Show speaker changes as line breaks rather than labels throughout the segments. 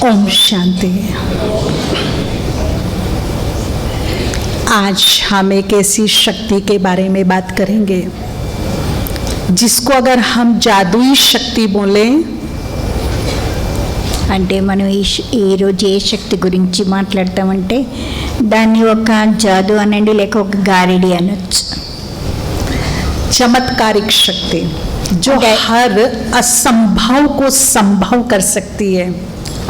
ओम शांति। आज हम एक ऐसी शक्ति के बारे में बात करेंगे जिसको अगर हम जादुई शक्ति बोलें,
అంటే మనం ఈ రోజు ఏ శక్తి గురించి మాట్లాడతామంటే దాన్ని ఒక జాదు అనండి లేక ఒక గారిడి అనొచ్చు.
चमत्कारिक शक्ति जो हर असंभव को संभव कर सकती है.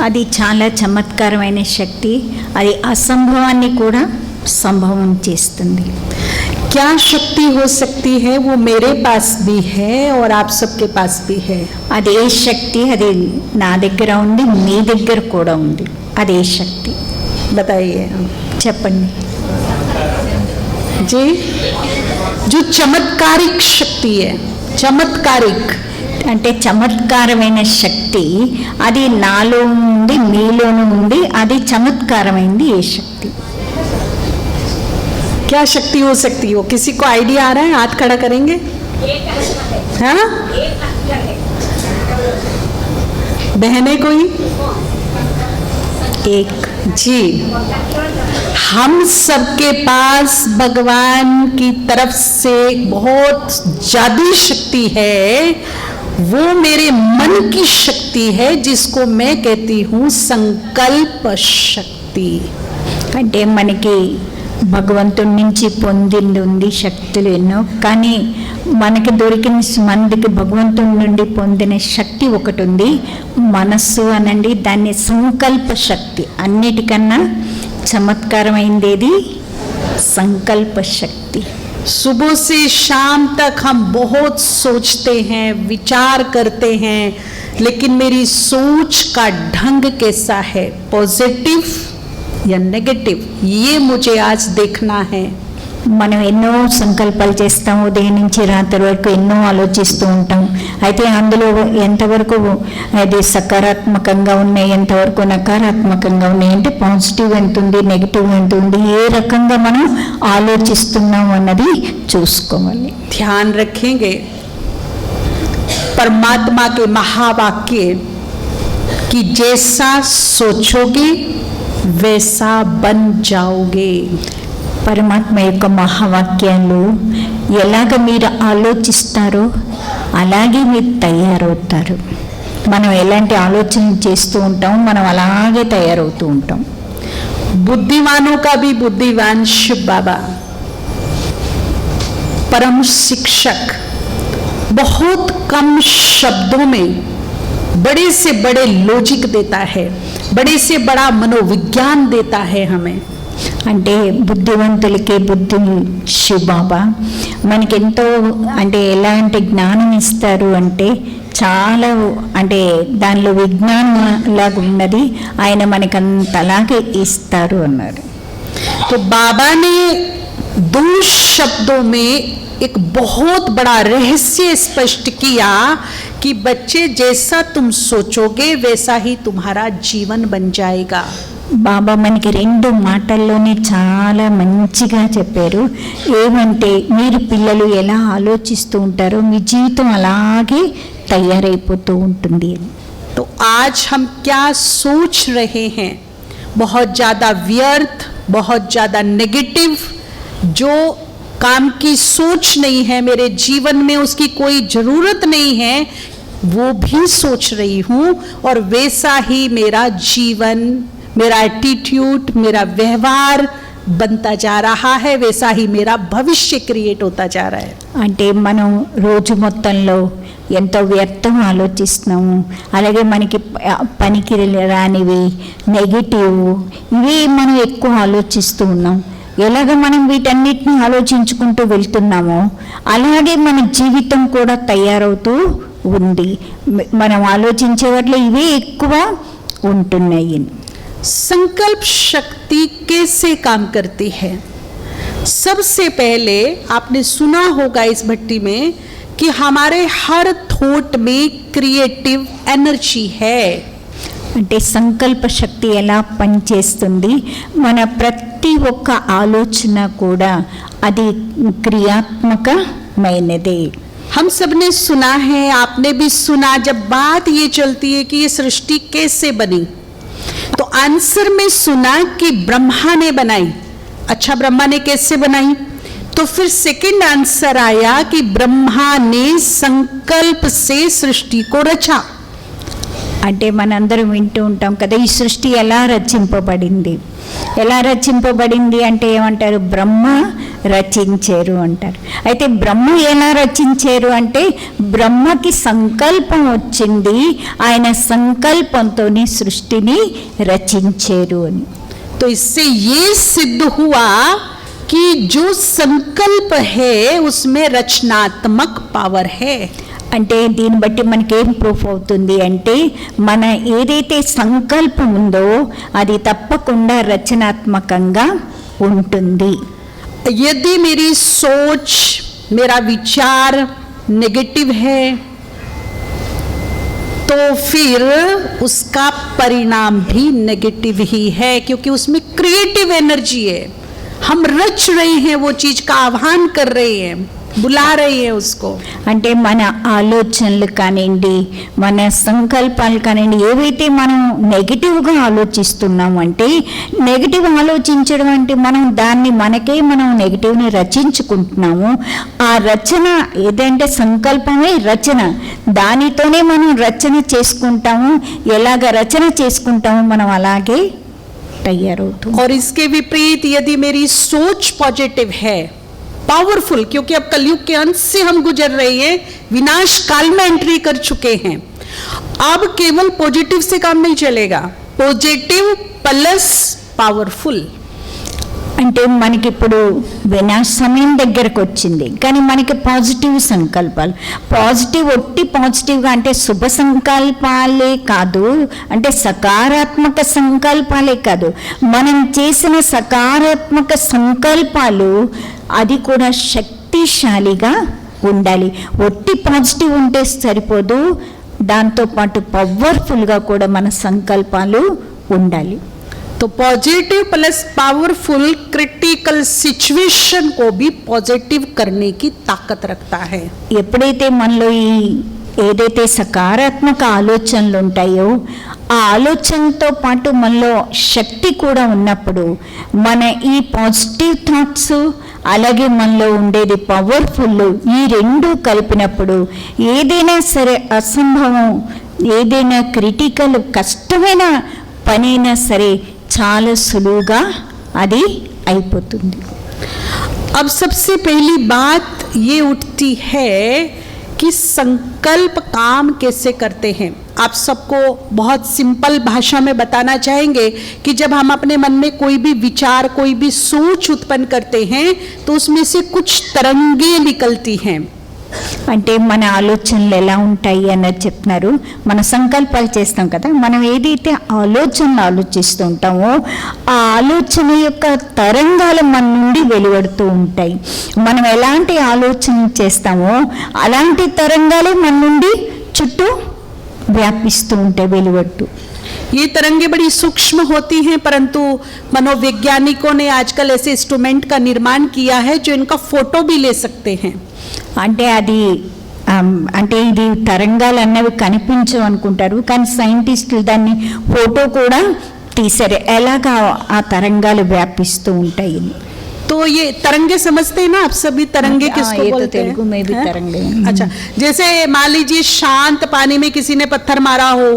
అది చాలా చమత్కారమైన శక్తి, అది అసంభవాన్ని కూడా సంభవం చేస్తుంది.
क्या शक्ति हो सकती है वो मेरे पास भी है और आप सबके पास भी है.
అదే శక్తి, అది నా దగ్గర ఉంది, మీ దగ్గర కూడా ఉంది. అదే శక్తి.
बताइए,
చెప్పండి.
जी, जो चमत्कारिक शक्ति है, चमत्कारिक
అంటే చమత్కారమైన శక్తి అది నాలో ఉంది, మీలోనూ ఉంది. అది చమత్కారమైంది ఏ శక్తి.
क्या शक्ति हो सकती है? वो किसी को आइडिया आ रहा है? हाथ खड़ा करेंगे. हाँ, बहने कोई
एक
जी, हम सबके पास भगवान की तरफ से बहुत जादुई शक्ति है. वो मेरे मन की शक्ति है जिसको मैं कहती हूँ संकल्प शक्ति.
అంటే మనకి భగవంతుడి నుంచి పొందింది ఉంది శక్తులు ఎన్నో, కానీ మనకి దొరికిన మందికి భగవంతుడి నుండి పొందిన శక్తి ఒకటి ఉంది, మనస్సు అనండి. దాన్ని సంకల్ప శక్తి. అన్నిటికన్నా చమత్కారమైంది సంకల్ప శక్తి.
सुबह से शाम तक हम बहुत सोचते हैं, विचार करते हैं, लेकिन मेरी सोच का ढंग कैसा है, पॉजिटिव या नेगेटिव, ये मुझे आज देखना है.
మనం ఎన్నో సంకల్పాలు చేస్తాం, ఉదయం నుంచి రాత్రి వరకు ఎన్నో ఆలోచిస్తూ ఉంటాం. అయితే అందులో ఎంతవరకు అది సకారాత్మకంగా ఉన్నాయి, ఎంతవరకు నకారాత్మకంగా ఉన్నాయి, అంటే పాజిటివ్ ఎంత ఉంది, నెగిటివ్ ఎంత ఉంది, ఏ రకంగా మనం ఆలోచిస్తున్నాం అన్నది చూసుకోవాలి.
ध्यान रखेंगे परमात्मा के महावाक्य कि जैसा सोचोगे वैसा बन जाओगे.
పరమాత్మ యొక్క మహావాక్యాలు ఎలాగ మీరు ఆలోచిస్తారో అలాగే మీరు తయారవుతారు. మనం ఎలాంటి ఆలోచన చేస్తూ ఉంటాం, మనం అలాగే తయారవుతూ ఉంటాం.
बुद्धिमानों का भी बुद्धिमान शिव बाबा, परम शिक्षक, बहुत कम शब्दों में बड़े से बड़े लॉजिक देता है, बड़े से बड़ा मनोविज्ञान देता है हमें.
అంటే బుద్ధివంతులకి బుద్ధి శివబాబా మనకెంతో అంటే ఎలాంటి జ్ఞానం ఇస్తారు అంటే చాలా, అంటే దానిలో విజ్ఞానం లాగా ఉన్నది, ఆయన మనకంతలాగే ఇస్తారు అన్నారు.
तो बाबा ने दो शब्दों में एक बहुत बड़ा रहस्य स्पष्ट किया कि बच्चे जैसा तुम सोचोगे वैसा ही तुम्हारा जीवन बन जाएगा.
బాబా మనకి రెండు మాటల్లోనే చాలా మంచిగా చెప్పారు. ఏమంటే మీరు పిల్లలు ఎలా ఆలోచిస్తూ ఉంటారో మీ జీవితం అలాగే తయారైపోతూ ఉంటుంది.
तो आज हम क्या सोच रहे हैं? बहुत ज़्यादा व्यर्थ, बहुत ज़्यादा नेगेटिव, जो काम की सोच नहीं है मेरे जीवन में, उसकी कोई ज़रूरत नहीं है, वो भी सोच रही हूँ और वैसा ही मेरा जीवन, मेरा एटीट्यूड, मेरा व्यवहार बनता जा रहा है, वैसा ही मेरा भविष्य क्रिएट होता जा रहा है.
అంటే మనం రోజు మొత్తంలో ఎంతో వ్యర్థం ఆలోచిస్తున్నాము, అలాగే మనకి పనికి రానివి నెగిటివ్ ఇవి మనం ఎక్కువ ఆలోచిస్తూ ఉన్నాం. ఎలాగ మనం వీటన్నిటిని ఆలోచించుకుంటూ వెళ్తున్నామో అలాగే మన జీవితం కూడా తయారవుతూ ఉంది. మనం ఆలోచించే వాటిలో ఇవే ఎక్కువ ఉంటున్నాయి.
संकल्प शक्ति कैसे काम करती है? सबसे पहले आपने सुना होगा इस भट्टी में कि हमारे हर थॉट में क्रिएटिव एनर्जी है.
అంటే సంకల్ప శక్తి ఎలా పనిచేస్తుంది, మన ప్రతి ఒక్క ఆలోచన కూడా అది క్రియాత్మకమైనదే.
हम सब ने सुना है, आपने भी सुना, जब बात ये चलती है कि ये सृष्टि कैसे बनी, तो आंसर में सुना कि ब्रह्मा ने बनाई। अच्छा, ब्रह्मा ने कैसे बनाई? तो फिर सेकंड आंसर आया कि ब्रह्मा ने संकल्प से सृष्टि को रचा।
అంటే మనందరం వింటూ ఉంటాం కదా, ఈ సృష్టి ఎలా రచింపబడింది, ఎలా రచింపబడింది అంటే ఏమంటారు? బ్రహ్మ రచించారు అంటారు. అయితే బ్రహ్మ ఎలా రచించారు అంటే బ్రహ్మకి సంకల్పం వచ్చింది, ఆయన సంకల్పంతోనే సృష్టిని రచించారు అని.
तो इससे ये सिद्ध हुआ कि जो संकल्प है उसमें रचनात्मक पावर है।
అంటే దీన్ని బట్టి మనకేం ప్రూఫ్ అవుతుంది అంటే మన ఏదైతే సంకల్పం ఉందో అది తప్పకుండా రచనాత్మకంగా ఉంటుంది.
यदि मेरी सोच, मेरा विचार नेगेटिव है तो फिर उसका परिणाम भी नेगेटिव ही है, क्योंकि उसमें क्रिएटिव एनर्जी है। हम रच रहे हैं, वो चीज का आह्वान कर रहे हैं, बुला रही है उसको.
అంటే మన ఆలోచనలు కానివ్వండి, మన సంకల్పాలు కానివ్వండి, ఏవైతే మనం నెగిటివ్గా ఆలోచిస్తున్నాము అంటే నెగిటివ్ ఆలోచించడం అంటే మనం దాన్ని మనం నెగిటివ్ని రచించుకుంటున్నాము. ఆ రచన ఏదంటే సంకల్పమే రచన, దానితోనే మనం రచన చేసుకుంటాము. ఎలాగ రచన చేసుకుంటామో మనం అలాగే తయారవుతాం.
और इसके विपरीत यदि मेरी सोच पॉजिटिव है, पावरफुल, क्योंकि अब कलयुग के अंत से हम गुजर रहे हैं, विनाश काल में एंट्री कर चुके हैं, अब केवल पॉजिटिव से काम नहीं चलेगा, पॉजिटिव प्लस पावरफुल.
అంటే మనకి ఇప్పుడు వినాశ సమయం దగ్గరకు వచ్చింది, కానీ మనకి పాజిటివ్ సంకల్పాలు, ఒట్టి పాజిటివ్గా అంటే శుభ సంకల్పాలే కాదు, అంటే సకారాత్మక సంకల్పాలే కాదు, మనం చేసిన సకారాత్మక సంకల్పాలు అది కూడా శక్తిశాలిగా ఉండాలి. ఒట్టి పాజిటివ్ ఉంటే సరిపోదు, దాంతోపాటు పవర్ఫుల్గా కూడా మన సంకల్పాలు ఉండాలి.
तो positive plus powerful critical situation को भी पॉजिटिव करने की ताकत रखता है.
ఎప్పుడైతే మనలో ఈ ఏదైతే సకారాత్మక ఆలోచనలు ఉంటాయో ఆ ఆలోచనతో పాటు మనలో శక్తి కూడా ఉన్నప్పుడు మన ఈ పాజిటివ్ థాట్స్ అలాగే మనలో ఉండేది పవర్ఫుల్, ఈ రెండు కలిపినప్పుడు ఏదైనా సరే అసంభవం, ఏదైనా క్రిటికల్ కష్టమైన పనైనా సరే చాలా సులువుగా అది అయిపోతుంది.
अब सबसे पहली बात ये उठती है कि संकल्प काम कैसे करते हैं. आप सबको बहुत सिंपल भाषा में बताना चाहेंगे कि जब हम अपने मन में कोई भी विचार, कोई भी सोच उत्पन्न करते हैं तो उसमें से कुछ तरंगे निकलती हैं.
అంటే మన ఆలోచనలు ఎలా ఉంటాయి అన్నది చెప్తున్నారు. మన సంకల్పాలు చేస్తాం కదా, మనం ఏదైతే ఆలోచనలు ఆలోచిస్తూ ఉంటామో ఆ ఆలోచన యొక్క తరంగాలు మన నుండి వెలువడుతూ ఉంటాయి. మనం ఎలాంటి ఆలోచన చేస్తామో అలాంటి తరంగాలే మన నుండి చుట్టూ వ్యాపిస్తూ ఉంటాయి, వెలువడుతూ.
ये तरंगे बड़ी सूक्ष्म होती हैं, परंतु मनोवैज्ञानिकों ने आजकल ऐसे इंस्ट्रूमेंट का निर्माण किया है जो इनका फोटो भी ले सकते हैं.
అంటే అది అంటే ఇది తరంగాలు అన్నవి కనిపించవు అనుకుంటారు, కానీ సైంటిస్టులు దాన్ని ఫోటో కూడా తీశారు, ఎలాగా ఆ తరంగాలు వ్యాపిస్తూ ఉంటాయి.
तो ये तरंगे समझते हैं ना आप सभी, तरंगे किसको बोलते हैं?
तेलुगु में भी तरंगे.
अच्छा, जैसे मान लीजिए शांत पानी में किसी ने पत्थर मारा हो,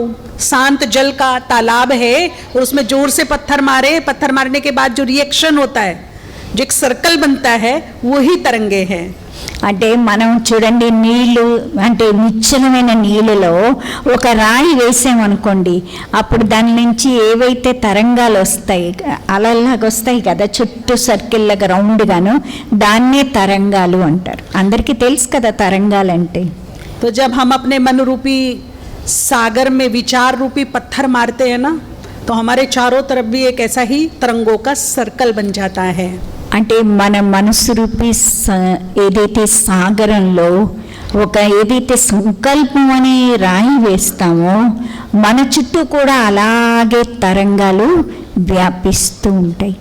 शांत जल का तालाब है और उसमें जोर से पत्थर मारे, पत्थर मारने के बाद जो रिएक्शन होता है, जो एक सर्कल बनता है, वही तरंगे हैं.
అంటే మనం చూడండి, నీళ్ళు అంటే నిశ్చలమైన నీళ్ళలో ఒక రాయి వేసామనుకోండి, అప్పుడు దాని నుంచి ఏవైతే తరంగాలు వస్తాయి, అలలాగా వస్తాయి కదా, చుట్టూ సర్కిల్ లాగా రౌండ్గాను, దాన్నే తరంగాలు అంటారు. అందరికీ తెలుసు కదా తరంగాలు అంటే.
तो जब हम अपने मन रूपी सागर में विचार रूपी पत्थर मारते हैं ना, तो हमारे चारों तरफ भी एक ऐसा ही तरंगों का सर्कल बन जाता है.
అంటే మన మనసు రూపీ ఏదైతే సాగరంలో ఒక ఏదైతే సంకల్పం అనే రాయి వేస్తామో మన చుట్టూ కూడా అలాగే తరంగాలు వ్యాపిస్తూ ఉంటాయి.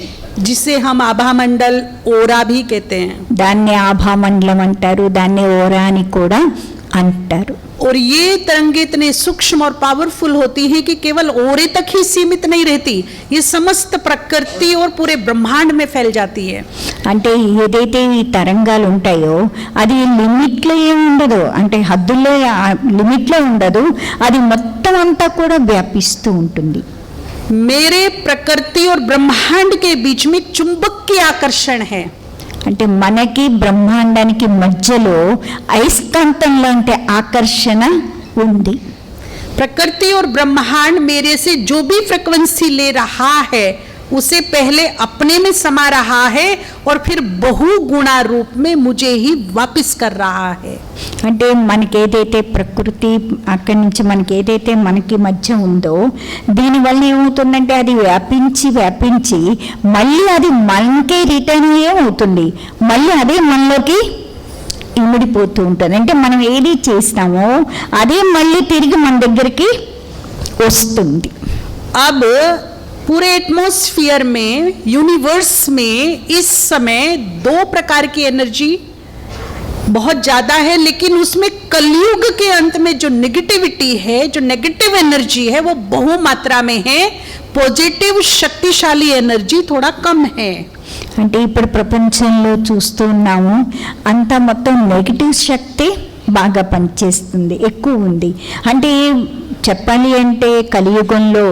जिसे हम आभा मंडल ओरा भी कहते हैं.
దాన్ని ఆభామండలం అంటారు, దాన్ని ఓరా అని కూడా అంటారు.
और ये तरंगे इतने सूक्ष्म और पावरफुल होती हैं कि केवल ओरे तक ही सीमित नहीं रहती, ये समस्त प्रकृति और पूरे ब्रह्मांड में फैल जाती है.
అంటే ఏదైతే ఈ తరంగాలు ఉంటాయో అది లిమిట్లో ఏమి ఉండదు, అంటే హద్దుల్లో లిమిట్లో ఉండదు, అది మొత్తం అంతా కూడా వ్యాపిస్తూ ఉంటుంది.
मेरे प्रकृति और ब्रह्मांड के बीच में चुंबक की आकर्षण है.
అంటే మనకి బ్రహ్మాండానికి మధ్యలో అయస్కాంతం లాంటి ఆకర్షణ ఉంది.
प्रकृति और ब्रह्मांड मेरे से जो भी फ्रिक्वेंसी ले रहा है उसे पहले अपने में समा रहा है और फिर बहुगुणा रूप में मुझे ही वापस कर रहा है.
అంటే మనకి ఏదైతే ప్రకృతి అక్కడి నుంచి మనకి ఏదైతే మనకి మధ్య ఉందో దీనివల్ల ఏమవుతుందంటే అది వ్యాపించి మళ్ళీ అది మనకే రిటర్న్ అవుతుంది, మళ్ళీ అదే మనలోకి ఇమిడిపోతూ ఉంటుంది. అంటే మనం ఏది చేస్తామో అదే మళ్ళీ తిరిగి మన దగ్గరికి వస్తుంది.
अब पूरे एटमॉस्फेयर में, यूनिवर्स में इस समय 2 प्रकार की एनर्जी बहुत ज़्यादा है, लेकिन उसमें कलयुग के अंत में जो नेगेटिविटी है, जो नेगेटिव एनर्जी है वो बहुमात्रा में है, पॉजिटिव शक्तिशाली एनर्जी थोड़ा कम है.
అంటే ఇప్పుడు ప్రపంచంలో చూస్తూ ఉన్నాము అంతా మొత్తం నెగిటివ్ శక్తి బాగా పనిచేస్తుంది, ఎక్కువ ఉంది. అంటే చెప్పాలి అంటే కలియుగంలో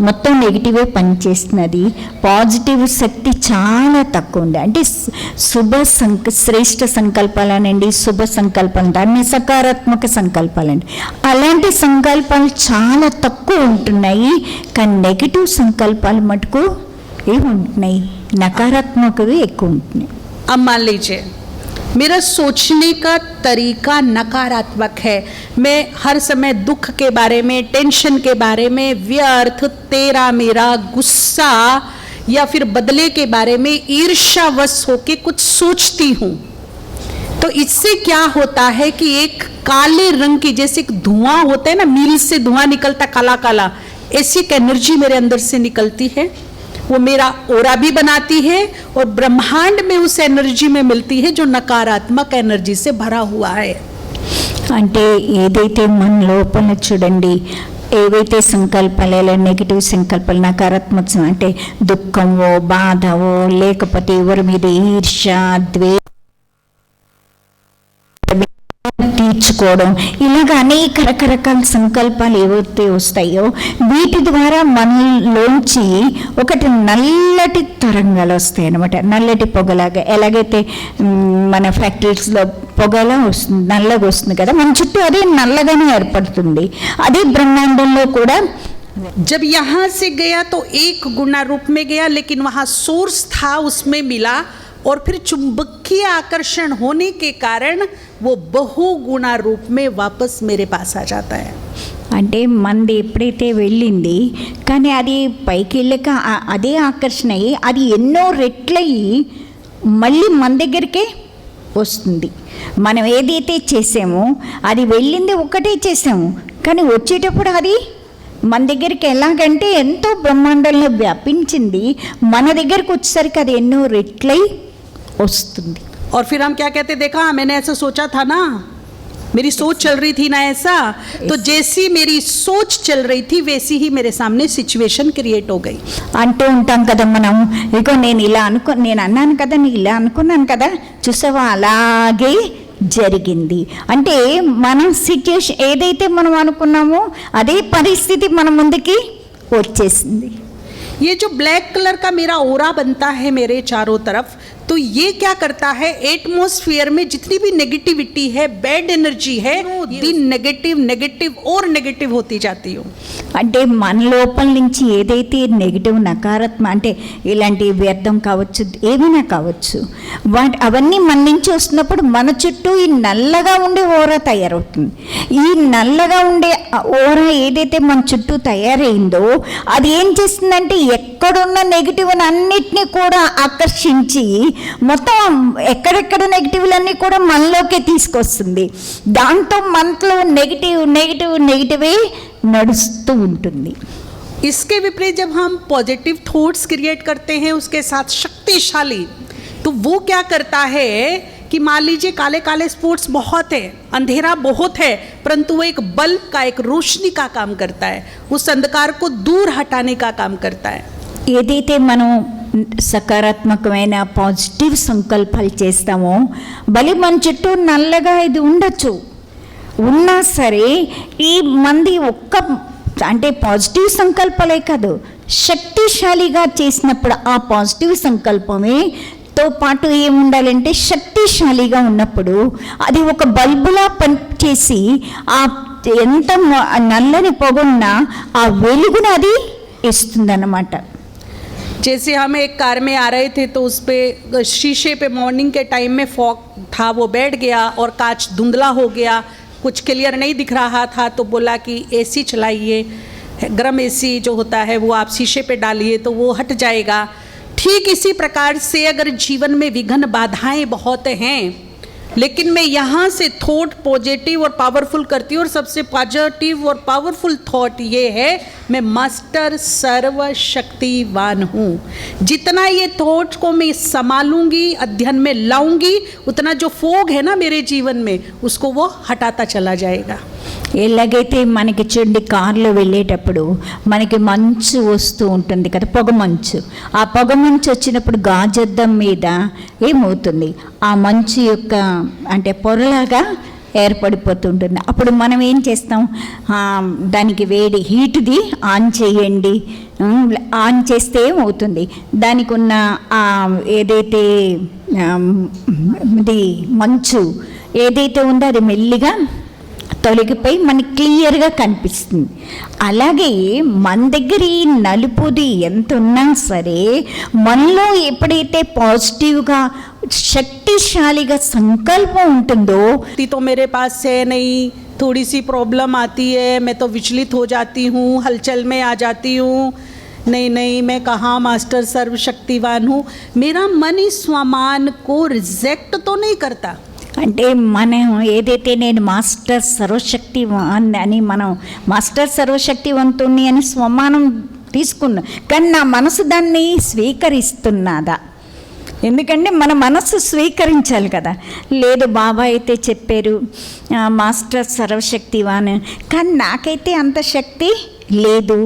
మొత్తం నెగిటివే పనిచేస్తున్నది, పాజిటివ్ శక్తి చాలా తక్కువ ఉంది. అంటే శ్రేష్ఠ సంకల్పాలనండి, శుభ సంకల్పం, దాన్ని సకారాత్మక సంకల్పాలండి, అలాంటి సంకల్పాలు చాలా తక్కువ ఉంటున్నాయి. కానీ నెగిటివ్ సంకల్పాలు మటుకు ఏముంటున్నాయి, నకారాత్మకవి ఎక్కువ ఉంటున్నాయి.
अब मान लीजिए मेरा सोचने का तरीका नकारात्मक है, मैं हर समय दुख के बारे में, टेंशन के बारे में, व्यर्थ, तेरा मेरा, गुस्सा या फिर बदले के बारे में ईर्ष्यावश होके कुछ सोचती हूँ. तो इससे क्या होता है कि एक काले रंग की, जैसे एक धुआं होता है ना, मील से धुआं निकलता काला काला, ऐसी एक एनर्जी मेरे अंदर से निकलती है. वो मेरा ओरा भी बनाती है और ब्रह्मांड में उस एनर्जी में मिलती है जो नकारात्मक एनर्जी से भरा हुआ है.
అంటే ఏదైతే మన లోపల చూడండి ఏవైతే సంకల్పాలు, నెగిటివ్ సంకల్పాలు, నకారాత్మక అంటే దుఃఖమో, బాధవో, లేకపోతే ఎవరి మీద ఈర్ష్య, ద్వేషం తీర్చుకోవడం, ఇలాగ అనేక రకరకాల సంకల్పాలు ఏవైతే వస్తాయో వీటి ద్వారా మనలోంచి ఒకటి నల్లటి తరంగాలు వస్తాయి అన్నమాట. నల్లటి పొగలాగా, ఎలాగైతే మన ఫ్యాక్టరీస్లో పొగలా వస్తుంది, నల్లగా వస్తుంది కదా, మన చుట్టూ అదే నల్లగానే ఏర్పడుతుంది. అదే బ్రహ్మాండంలో కూడా
जब यहाँ से गया तो एक गुना रूप में गया, लेकिन वहाँ सोर्स था उसमें मिला और फिर चुंबकीय आकर्षण होने के कारण वो बहुगुणा रूप में वापस मेरे पास आ जाता है.
అంటే మంది ఎప్పుడైతే వెళ్ళింది కానీ అది పైకి వెళ్ళాక అదే ఆకర్షణ అయ్యి అది ఎన్నో రెట్లయి మళ్ళీ మన దగ్గరికే వస్తుంది. మనం ఏదైతే చేసామో అది వెళ్ళింది ఒకటే చేసాము, కానీ వచ్చేటప్పుడు అది మన దగ్గరికి ఎలాగంటే ఎంతో బ్రహ్మాండంలో వ్యాపించింది, మన దగ్గరికి వచ్చేసరికి అది ఎన్నో రెట్లై వస్తుంది.
और फिर हम क्या कहते, देखा मैंने ऐसा सोचा था ना, मेरी सोच चल रही थी ना ऐसा, तो जैसी मेरी सोच चल रही थी वैसी ही मेरे सामने सिचुएशन क्रिएट हो गई.
అంటూ ఉంటాం కదా మనం, ఇగో నేను అన్నాను కదా, నేను ఇలా అనుకున్నాను కదా, చూసావా అలాగే జరిగింది. అంటే మన సిచ్యుయేషన్ ఏదైతే మనం అనుకున్నామో అదే పరిస్థితి మన ముందుకి వచ్చేసింది.
ये जो ब्लैक कलर का मेरा ओरा बनता है मेरे चारों तरफ, तो ये क्या करता है, एटमॉस्फेयर में जितनी भी नेगेटिविटी है, बैड एनर्जी है, दिन नेगेटिव नेगेटिव और नेगेटिव होती जाती हूँ.
అంటే మన లోపల నుంచి ఏదైతే నెగిటివ్, నకారాత్మక అంటే ఇలాంటి వ్యర్థం కావచ్చు, ఏమైనా కావచ్చు, అవన్నీ మన నుంచి వస్తున్నప్పుడు మన చుట్టూ ఈ నల్లగా ఉండే ఓరా తయారవుతుంది. ఈ నల్లగా ఉండే ఓరా ఏదైతే మన చుట్టూ తయారైందో అది ఏం చేస్తుందంటే ఎక్కడున్న నెగిటివ్ అన్నిటినీ కూడా ఆకర్షించి మొత్తం ఎక్కడెక్కడ నెగిటివ్లన్నీ కూడా మనలోకే తీసుకొస్తుంది. దాంతో మనలో నెగిటివే నడుస్తూ ఉంటుంది.
इसके विपरीत जब हम पॉजिटिव थॉट्स क्रिएट करते हैं उसके साथ शक्तिशाली, तो वो क्या करता है कि मान लीजिए काले काले स्पॉट्स बहुत है, अंधेरा बहुत है, परंतु वो एक बल्ब का, एक रोशनी का काम करता है, उस अंधकार को दूर हटाने का काम करता है।
ఏదైతే మనం సకారాత్మకమైన పాజిటివ్ సంకల్పాలు చేస్తామో బలి మన చుట్టూ నల్లగా ఇది ఉండొచ్చు, ఉన్నా సరే ఈ మంది ఒక్క అంటే పాజిటివ్ సంకల్పాలే కాదు, శక్తిశాలిగా చేసినప్పుడు ఆ పాజిటివ్ సంకల్పమే తో పాటు ఏముండాలంటే శక్తిశాలిగా ఉన్నప్పుడు అది ఒక బల్బులా పనిచేసి ఆ ఎంత నల్లని పొగున్నా ఆ వెలుగును అది ఇస్తుందన్నమాట.
जैसे हम एक कार में आ रहे थे तो उस पे शीशे पे मॉर्निंग के टाइम में फॉग था, वो बैठ गया और कांच धुंधला हो गया, कुछ क्लियर नहीं दिख रहा था, तो बोला कि एसी चलाइए, गर्म एसी जो होता है वो आप शीशे पे डालिए तो वो हट जाएगा। ठीक इसी प्रकार से अगर जीवन में विघ्न बाधाएं बहुत हैं, लेकिन मैं यहाँ से थॉट पॉजिटिव और पावरफुल करती हूँ, और सबसे पॉजिटिव और पावरफुल थॉट ये है, मैं मास्टर सर्वशक्तिवान हूँ। जितना ये थॉट को मैं संभालूंगी, अध्ययन में लाऊंगी, उतना जो फोग है ना मेरे जीवन में, उसको वो हटाता चला जाएगा।
ఎలాగైతే మనకి చూడండి కారులో వెళ్ళేటప్పుడు మనకి మంచు వస్తూ ఉంటుంది కదా, పొగమంచు. ఆ పొగమంచు వచ్చినప్పుడు గాజద్దం మీద ఏమవుతుంది, ఆ మంచు యొక్క అంటే పొరలాగా ఏర్పడిపోతుంటుంది. అప్పుడు మనం ఏం చేస్తాం, దానికి వేడి హీట్ది ఆన్ చేయండి, ఆన్ చేస్తే ఏమవుతుంది, దానికి ఉన్న ఏదైతే ఇది మంచు ఏదైతే ఉందో అది మెల్లిగా తొలగిపోయి మనకి క్లియర్గా కనిపిస్తుంది. అలాగే మన దగ్గర ఈ నలుపుది ఎంత ఉన్నా సరే మనలో ఎప్పుడైతే పాజిటివ్గా శక్తిశాలిగా సంకల్పం ఉంటుందో,
तो मेरे पास है नहीं, थोड़ी सी प्रॉब्लम आती है, मैं तो विचलित हो जाती हूँ, हलचल में आ जाती हूँ, नहीं नहीं मैं कहाँ मास्टर सर्वशक्तिवान हूँ, मेरा मन इस स्वमान को रिजेक्ट तो नहीं करता।
అంటే మనం ఏదైతే నేను మాస్టర్ సర్వశక్తివాన్ అని మనం మాస్టర్ సర్వశక్తివంతుణ్ణి అని స్వమానం తీసుకున్నాం, కానీ నా మనసు దాన్ని స్వీకరిస్తున్నదా? ఎందుకంటే మన మనస్సు స్వీకరించాలి కదా. లేదు బాబా అయితే చెప్పారు మాస్టర్ సర్వశక్తివాన్, కానీ నాకైతే అంత శక్తి లేదు,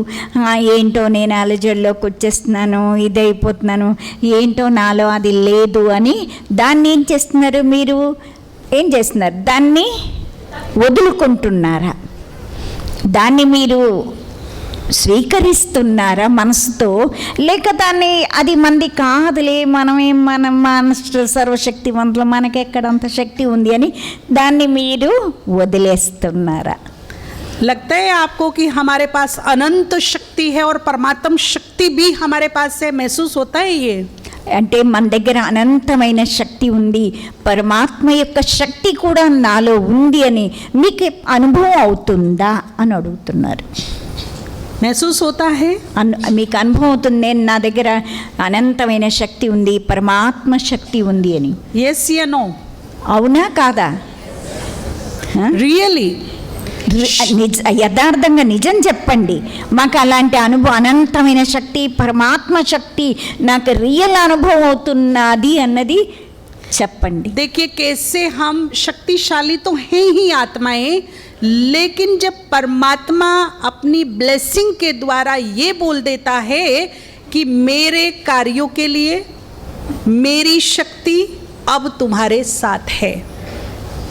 ఏంటో నేను అలజడిలోకి వచ్చేస్తున్నాను, ఇదైపోతున్నాను, ఏంటో నాలో అది లేదు అని దాన్ని ఏం చేస్తున్నారు, మీరు ఏం చేస్తున్నారు, దాన్ని వదులుకుంటున్నారా? దాన్ని మీరు స్వీకరిస్తున్నారా మనసుతో, లేక దాన్ని అది మంది కాదులే మనం మాస్టర్ సర్వశక్తివంతులు మనకెక్కడంత శక్తి ఉంది అని దాన్ని మీరు వదిలేస్తున్నారా?
लगता है आपको कि हमारे पास अनंत शक्ति है और परमात्म शक्ति भी हमारे पास से महसूस होता है ये?
అంటే మన దగ్గర అనంతమైన శక్తి ఉంది, పరమాత్మ యొక్క శక్తి కూడా నాలో ఉంది అని మీకు అనుభవం అవుతుందా అని అడుగుతున్నారు.
महसूस होता है?
మీకు అనుభవం అవుతుంది, నేను నా దగ్గర అనంతమైన శక్తి ఉంది, పరమాత్మ శక్తి ఉంది అని.
यस या नो?
అవునా కాదా?
रियली
యథార్థంగా నిజం చెప్పండి, మాకు అలాంటి అనుభవం అనంతమైన శక్తి పరమాత్మ శక్తి నాకు రియల్ అనుభవం అవుతున్నది అన్నది చెప్పండి.
देखिए कैसे हम शक्तिशाली तो हैं ही आत्माएं, लेकिन जब परमात्मा अपनी ब्लेसिंग के द्वारा ये बोल देता है कि मेरे कार्यों के लिए मेरी शक्ति अब तुम्हारे साथ है,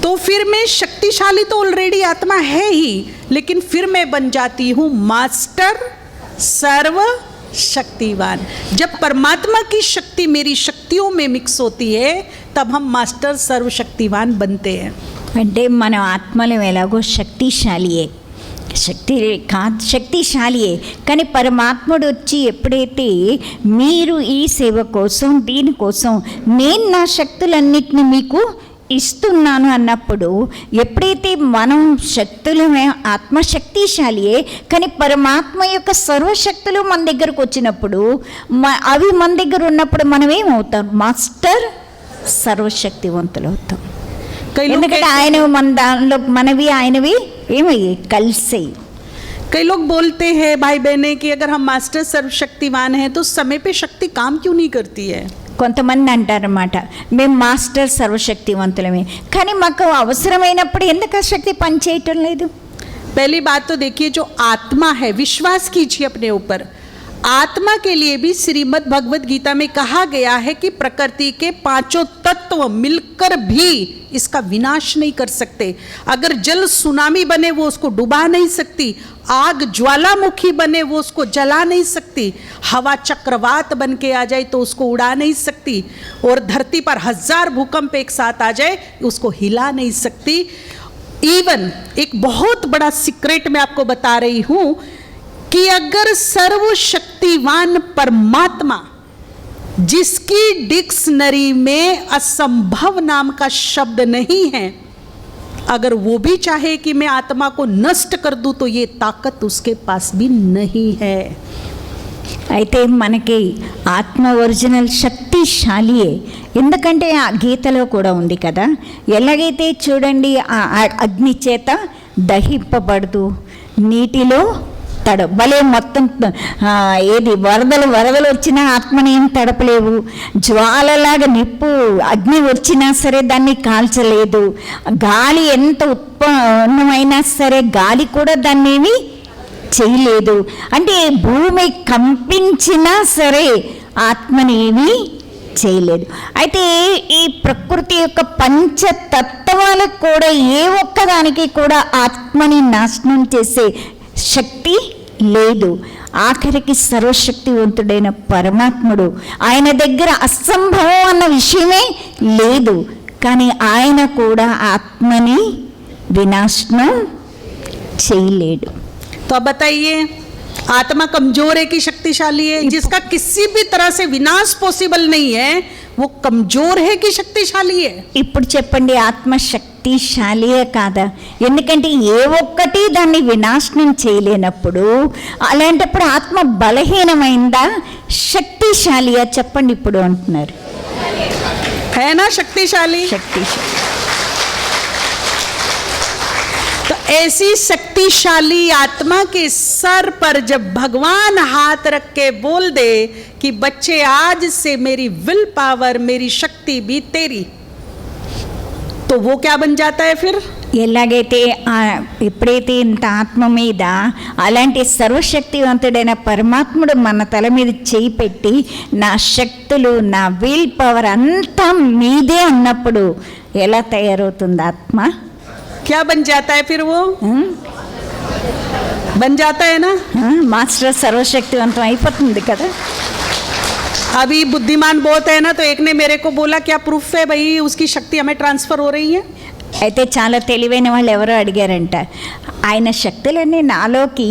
तो फिर मैं शक्तिशाली तो ऑलरेडी आत्मा है ही, लेकिन फिर मैं बन जाती हूँ मास्टर सर्व शक्तिवान। जब परमात्मा की शक्ति मेरी शक्तियों में मिक्स होती है तब हम मास्टर सर्वशक्तिवान बनते हैं।
అంటే మనం ఆత్మలో ఎలాగో శక్తిశాలియే, శక్తిశాలియే, కానీ పరమాత్ముడు వచ్చి ఎప్పుడైతే మీరు ఈ సేవ కోసం దీనికోసం నేను నా శక్తులన్నిటిని మీకు ఇస్తున్నాను అన్నప్పుడు, ఎప్పుడైతే మనం శక్తులమే ఆత్మశక్తిశాలియే, కానీ పరమాత్మ యొక్క సర్వశక్తులు మన దగ్గరకు వచ్చినప్పుడు అవి మన దగ్గర ఉన్నప్పుడు మనం ఏమవుతాం, మాస్టర్ సర్వశక్తివంతులు అవుతాం. ఎందుకంటే ఆయన మన దానిలో మనవి ఆయనవి ఏమయ్యి కలిసాయి.
कई लोग बोलते हैं भाई बहने कि अगर हम मास्टर सर्वशक्तिवान हैं तो समय पे शक्ति काम क्यों नहीं करती है?
కొంతమంది అంటారన్నమాట, మేము మాస్టర్ సర్వశక్తివంతులమే, కానీ మాకు అవసరమైనప్పుడు ఎందుకు ఆ శక్తి పనిచేయటం లేదు?
पहली बात तो देखिए, जो आत्मा है, विश्वास कीजिए अपने ऊपर। आत्मा के लिए भी श्रीमद् भगवत गीता में कहा गया है कि प्रकृति के पांचों तत्व मिलकर भी इसका विनाश नहीं कर सकते। अगर जल सुनामी बने वो उसको डुबा नहीं सकती, आग ज्वालामुखी बने वो उसको जला नहीं सकती, हवा चक्रवात बन के आ जाए तो उसको उड़ा नहीं सकती, और धरती पर 1000 भूकंप एक साथ आ जाए उसको हिला नहीं सकती। इवन एक बहुत बड़ा सीक्रेट मैं आपको बता रही हूं कि अगर सर्वशक्तिवान परमात्मा, जिसकी डिक्शनरी में असंभव नाम का शब्द नहीं है, अगर वो भी चाहे कि मैं आत्मा को नष्ट कर दूं तो ये ताकत उसके पास भी नहीं है।
అయితే మనకి ఆత్మ ఒరిజినల్ శక్తిశాలియే, ఎందుకంటే ఆ గీతలో కూడా ఉంది కదా, ఎలాగైతే చూడండి ఆ అగ్ని చేత దహింపబడదు, నీటిలో భలే మొత్తం ఏది వరదలు వచ్చినా ఆత్మని ఏం తడపలేవు, జ్వాలలాగా నిప్పు అగ్ని వచ్చినా సరే దాన్ని కాల్చలేదు, గాలి ఎంత ఉత్పన్నమైనా సరే గాలి కూడా దాన్ని ఏమి చేయలేదు. అంటే భూమి కంపించినా సరే ఆత్మని ఏమీ చేయలేదు. అయితే ఈ ప్రకృతి యొక్క పంచతత్వాలకు కూడా ఏ ఒక్కదానికి కూడా ఆత్మని నాశనం చేసే శక్తి లేదు. ఆఖరికి సర్వశక్తివంతుడైన పరమాత్ముడు, ఆయన దగ్గర అసంభవం అన్న విషయమే లేదు, కానీ ఆయన కూడా ఆత్మని వినాశనం చేయలేడు.
तो अब बताइए, आत्मा कमजोर है कि शक्तिशाली है? जिसका किसी भी तरह से विनाश पॉसिबल नहीं है वो कमजोर है कि शक्तिशाली है?
ఇప్పుడు చెప్పండి, ఆత్మ శక్తిశాలియే కాదా? ఎందుకంటే ఏ ఒక్కటి దాన్ని వినాశనం చేయలేనప్పుడు అలాంటప్పుడు ఆత్మ బలహీనమైందా శక్తిశాలియా? చెప్పండి ఇప్పుడు అంటున్నారు.
है ना शक्तिशाली?
శక్తిశాలి.
तो ऐसी शक्तिशाली आत्मा के सर पर जब भगवान हाथ रख के बोल दे कि बच्चे आज से मेरी विल पावर, मेरी शक्ति भी तेरी, तो वो क्या बन जाता है फिर?
ఎలాగైతే ఎప్పుడైతే ఇంత ఆత్మ మీద అలాంటి సర్వశక్తివంతుడైన పరమాత్ముడు మన తల మీద చేయి పెట్టి నా శక్తులు, నా విల్ పవర్ అంతా మీదే అన్నప్పుడు ఎలా తయారవుతుంది ఆత్మ?
क्या बन जाता है फिर वो? बन जाता है ना?
మాస్టర్ సర్వశక్తివంతం అయిపోతుంది కదా.
अभी बुद्धिमान बहुत है ना, तो एक ने मेरे को बोला क्या प्रूफ है भाई उसकी शक्ति हमें ट्रांसफर हो रही है?
అయితే చాలా తెలివైన వాళ్ళు ఎవరో అడిగారంట, ఆయన శక్తులన్నీ నాలోకి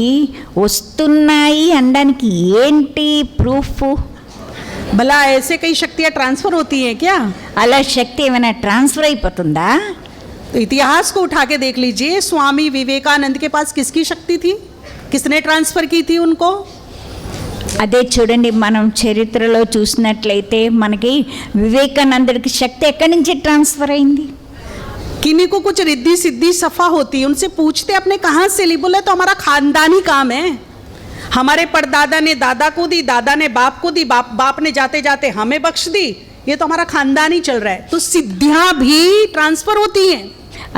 వస్తున్నాయి అనడానికి ఏంటి ప్రూఫ్?
भला ऐसे कई शक्तियाँ ट्रांसफर होती हैं क्या?
అలా శక్తి ఏమైనా ట్రాన్స్ఫర్ అయిపోతుందా?
तो इतिहास को उठा के देख लीजिए, स्वामी विवेकानंद के पास किसकी शक्ति थी? किसने ट्रांसफर की थी उनको?
అదే చూడండి, మనం చరిత్రలో చూసినట్లయితే మనకి వివేకానందుడికి శక్తి ఎక్కడి నుంచి ట్రాన్స్ఫర్ అయింది?
किन्हीं को कुछ रिद्धि सिद्धि सफा होती है, उनसे पूछते अपने कहाँ से ली, बोले तो हमारा खानदानी काम है, हमारे परदादा ने दादा को दी, दादा ने बाप को दी, बाप ने जाते जाते हमें बख्श दी, ये तो हमारा खानदानी चल रहा है। तो सिद्धियां भी ट्रांसफर होती हैं।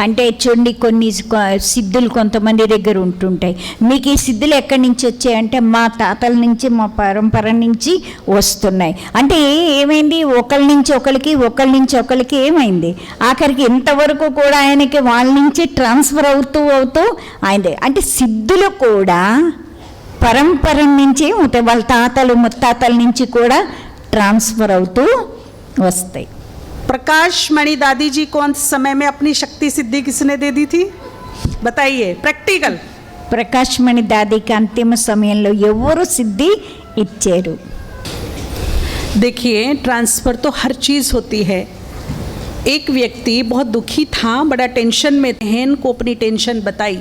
అంటే చూడండి, కొన్ని సిద్ధులు కొంతమంది దగ్గర ఉంటుంటాయి. మీకు ఈ సిద్ధులు ఎక్కడి నుంచి వచ్చాయంటే మా తాతల నుంచి, మా పరంపర నుంచి వస్తున్నాయి. అంటే ఏమైంది, ఒకరి నుంచి ఒకరికి, ఒకరి నుంచి ఒకరికి ఏమైంది, ఆఖరికి ఇంతవరకు కూడా ఆయనకి వాళ్ళ నుంచి ట్రాన్స్ఫర్ అవుతూ ఆయనదే. అంటే సిద్ధులు కూడా పరంపర నుంచి ఉంటాయి, వాళ్ళ తాతలు ముత్తాతల నుంచి కూడా ట్రాన్స్ఫర్ అవుతూ వస్తాయి.
प्रकाश मणि दादी जी को अंत समय में अपनी शक्ति सिद्धि किसने दे दी थी? बताइए, प्रैक्टिकल।
ప్రకాష్ మణి దాదికి అంతిమ సమయంలో ఎవరు సిద్ధి ఇచ్చారు?
देखिए, ट्रांसफर तो हर चीज़ होती है। एक व्यक्ति बहुत दुखी था, बड़ा टेंशन में, बहन को अपनी टेंशन बताई।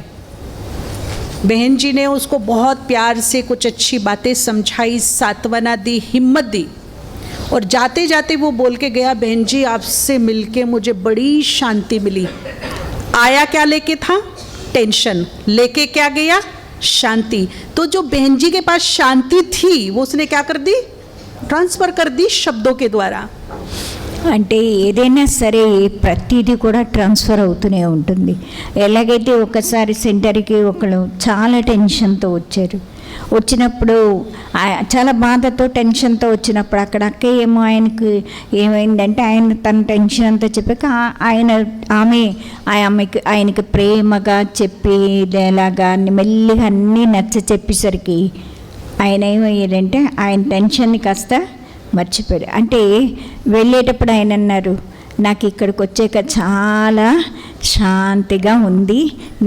बहन जी ने उसको बहुत प्यार से कुछ अच्छी बातें समझाई, सांत्वना दी, हिम्मत दी, और जाते जाते वो बोल के गया, बहन जी आपसे मिलके मुझे बड़ी शांति मिली। आया क्या लेके था? टेंशन। लेके क्या गया? शांति। तो जो बहन जी के पास शांति थी वो उसने क्या कर दी? ट्रांसफर कर दी शब्दों के द्वारा।
అంటే ఏదైనా సరే ప్రతిదీ కూడా ట్రాన్స్ఫర్ అవుతూనే ఉంటుంది. ఎలాగైతే ఒకసారి సెంటర్కి ఒకళ్ళు చాలా టెన్షన్తో వచ్చారు. వచ్చినప్పుడు చాలా బాధతో టెన్షన్తో వచ్చినప్పుడు అక్కడ అక్క ఏమో ఆయనకు ఏమైందంటే ఆయన తన టెన్షన్ అంతా చెప్పాక ఆయనకి ప్రేమగా చెప్పి ఎలాగా మెల్లిగా అన్నీ నచ్చ చెప్పేసరికి ఆయన ఏమయ్యాడంటే ఆయన టెన్షన్ని కాస్త మర్చిపోయాడు. అంటే వెళ్ళేటప్పుడు ఆయన అన్నారు, నాకు ఇక్కడికి వచ్చాక చాలా శాంతిగా ఉంది,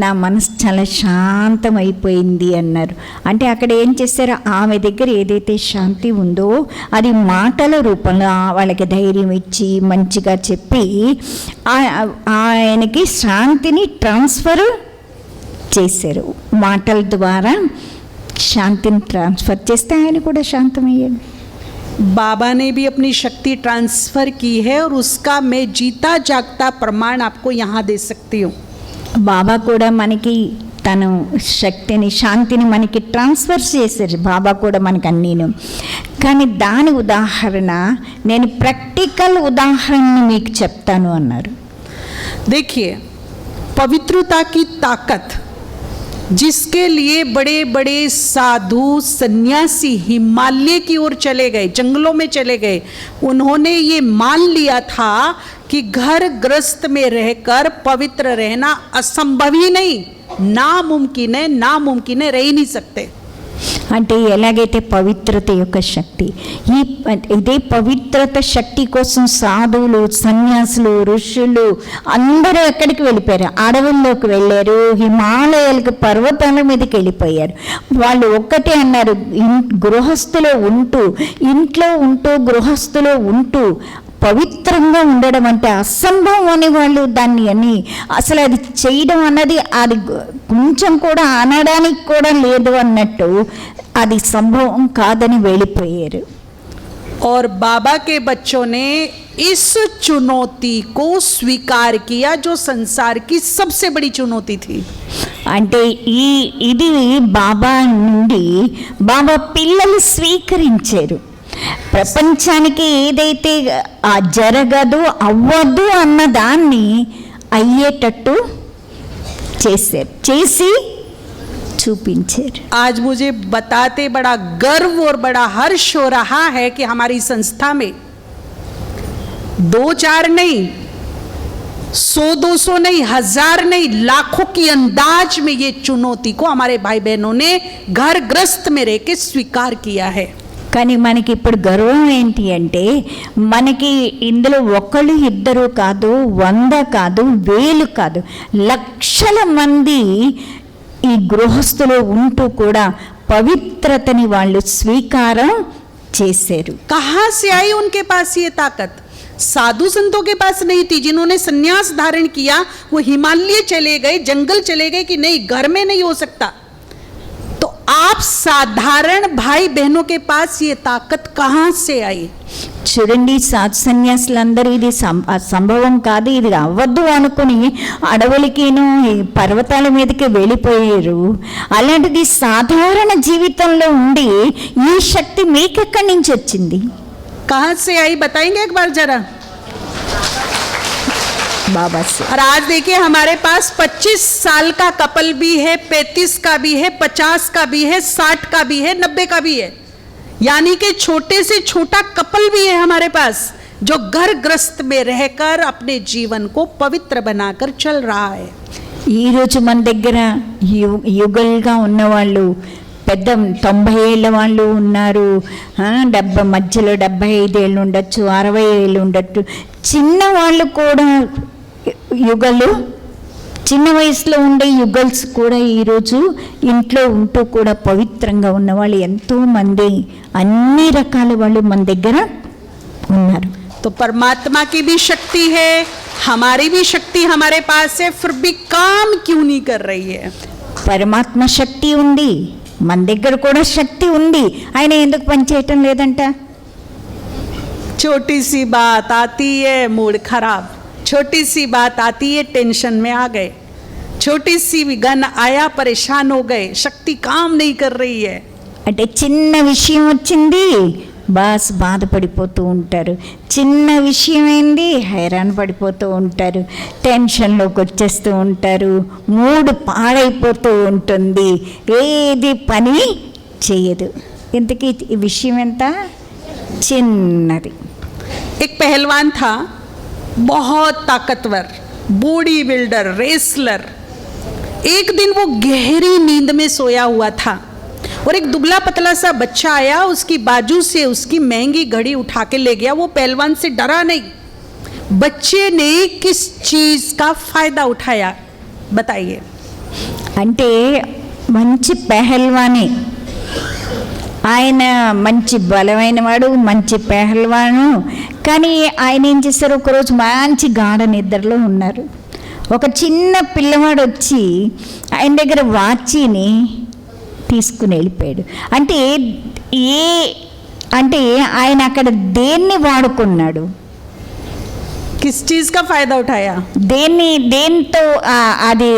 నా మనసు చాలా శాంతమైపోయింది అన్నారు. అంటే అక్కడ ఏం చేశారో ఆమె దగ్గర ఏదైతే శాంతి ఉందో అది మాటల రూపంలో వాళ్ళకి ధైర్యం ఇచ్చి మంచిగా చెప్పి ఆయనకి శాంతిని ట్రాన్స్ఫర్ చేశారు. మాటల ద్వారా శాంతిని ట్రాన్స్ఫర్ చేస్తే ఆయన కూడా శాంతమయ్యాడు.
बाबा ने भी अपनी शक्ति ट्रांसफ़र की है और उसका मैं जीता जागता प्रमाण आपको यहाँ दे सकती हूँ.
బాబా కూడా మనకి తన శక్తిని శాంతిని మనకి ట్రాన్స్ఫర్ చేశారు. బాబా కూడా మనకి అన్నీను. కానీ దాని ఉదాహరణ నేను ప్రాక్టికల్ ఉదాహరణను మీకు చెప్తాను అన్నారు.
देखिए, पवित्रता की ताकत जिसके लिए बड़े बड़े साधु सन्यासी हिमालय की ओर चले गए, जंगलों में चले गए, उन्होंने ये मान लिया था कि घर गृहस्थ में रहकर पवित्र रहना असंभव ही नहीं, नामुमकिन है, रह ही नहीं सकते.
అంటే ఎలాగైతే పవిత్రత యొక్క శక్తి, ఇదే పవిత్రత శక్తి కోసం సాధువులు సన్యాసులు ఋషులు అందరూ ఎక్కడికి వెళ్ళిపోయారు, అడవుల్లోకి వెళ్ళారు, హిమాలయాలకు పర్వతాల మీదకి వెళ్ళిపోయారు. వాళ్ళు ఒక్కటే అన్నారు, గృహస్థులో ఉంటూ ఇంట్లో ఉంటూ గృహస్థులో ఉంటూ పవిత్రంగా ఉండడం అంటే అసంభవం అని వాళ్ళు దాన్ని అని అసలు అది చేయడం అన్నది అది కొంచెం కూడా అనడానికి కూడా లేదు అన్నట్టు అది సంభవం కాదని వెళ్ళిపోయారు.
और बाबा के बच्चों ने इस चुनौती को स्वीकार किया जो संसार की सबसे बड़ी चुनौती थी.
అంటే ఇది బాబా నుండి బాబా పిల్లలు స్వీకరించారు. ప్రపంచానికి ఏదైతే జరగదు అవ్వదు అన్న దాన్ని అయ్యేటట్టు చేశారు, చేసి చూపించారు.
आज मुझे बताते बड़ा गर्व और बड़ा हर्ष हो रहा है कि हमारी संस्था में 2-4 नहीं, 100-200 नहीं, 1000 नहीं, लाखों की अंदाज में ये चुनौती को हमारे भाई बहनों ने घर गृहस्थ में रह के स्वीकार किया है.
కానీ మనకి ఇప్పుడు గర్వం ఏంటి అంటే మనకి ఇందులో ఒకళ్ళు ఇద్దరు కాదు, 100 కాదు, 1000 కాదు, లక్షల మంది ఈ గృహస్థులో ఉంటూ కూడా పవిత్రతని వాళ్ళు స్వీకారం చేశారు.
कहाँ से आई उनके पास ये ताकत? साधु संतों के पास नहीं थी. जिन्होंने संन्यास धारण किया वो हिमालय चले गए, जंगल चले गए कि नहीं घर में नहीं हो सकता. तो आप साधारण भाई बहनों के पास ये ताकत कहाँ से आई?
చూడండి, సాధు సన్యాసులందరూ ఇది సంభవం కాదు, ఇది అవ్వద్దు అనుకుని అడవులకిను పర్వతాల మీదకి వెళ్ళిపోయారు. అలాంటిది సాధారణ జీవితంలో ఉండి ఈ శక్తి మీకెక్కడి నుంచి వచ్చింది?
कहाँ से आई बताएंगे एक बार जरा?
बाबा से.
और आज देखिए हमारे पास 25 साल का कपल भी है, 35 का भी है, 50 का भी है, 60 का भी है, 90 का भी है. यानी कि छोटे से छोटा कपल भी है हमारे पास जो घर गृहस्थ में रहकर अपने जीवन को पवित्र बनाकर चल रहा है.
ఈరోజు మన దగ్గర యుగల్గా ఉన్నవాళ్ళు పెద్ద 90 ఏళ్ళ వాళ్ళు ఉన్నారు, మధ్యలో 75 ఏళ్ళు ఉండొచ్చు, 60 ఏళ్ళు ఉండొచ్చు, చిన్న వాళ్ళు కూడా యుగలు, చిన్న వయసులో ఉండే యుగల్స్ కూడా ఈరోజు ఇంట్లో ఉంటూ కూడా పవిత్రంగా ఉన్నవాళ్ళు ఎంతోమంది అన్ని రకాల వాళ్ళు మన దగ్గర ఉన్నారు.
तो परमात्मा की भी शक्ति है, हमारी भी शक्ति हमारे पास है, फिर भी काम क्यों नहीं कर रही है?
పరమాత్మ శక్తి ఉంది, మన దగ్గర కూడా శక్తి ఉంది, ఆయన ఎందుకు పనిచేయటం లేదంట?
छोटी सी बात आती है मूड खराब, छोटी सी बात आती है टेंशन में आ गए, छोटी सी गन आया परेशान हो गए, शक्ति काम नहीं कर रही है.
అంటే చిన్న విషయం వచ్చింది, బాస్ బాధపడిపోతూ ఉంటారు. చిన్న విషయం ఏంది హైరాణ పడిపోతూ ఉంటారు, టెన్షన్లోకి వచ్చేస్తూ ఉంటారు, మూడు పాడైపోతూ ఉంటుంది, ఏది పని చేయదు. ఇంతకీ ఈ విషయం ఎంత చిన్నది.
एक पहलवान था, बहुत ताकतवर, बॉडी बिल्डर, रेसलर। एक दिन वो गहरी नींद में सोया हुआ था और एक दुबला पतला सा बच्चा आया, उसकी बाजू से उसकी महंगी घड़ी उठा के ले गया। वो पहलवान से डरा नहीं। बच्चे ने किस चीज का फायदा उठाया, बताइए।
అంటే మంచి పెహల్వానే, ఆయన మంచి బలమైన వాడు, మంచి పెహల్వాను. కానీ ఆయన ఏం చేశారు, ఒకరోజు మంచి గాఢ నిద్రలో ఉన్నారు. ఒక చిన్న పిల్లవాడు వచ్చి ఆయన దగ్గర వాచిని తీసుకుని వెళ్ళిపోయాడు. అంటే ఆయన అక్కడ దేన్ని వాడుకున్నాడు,
किस चीज का फायदा उठाया,
దేంతో అది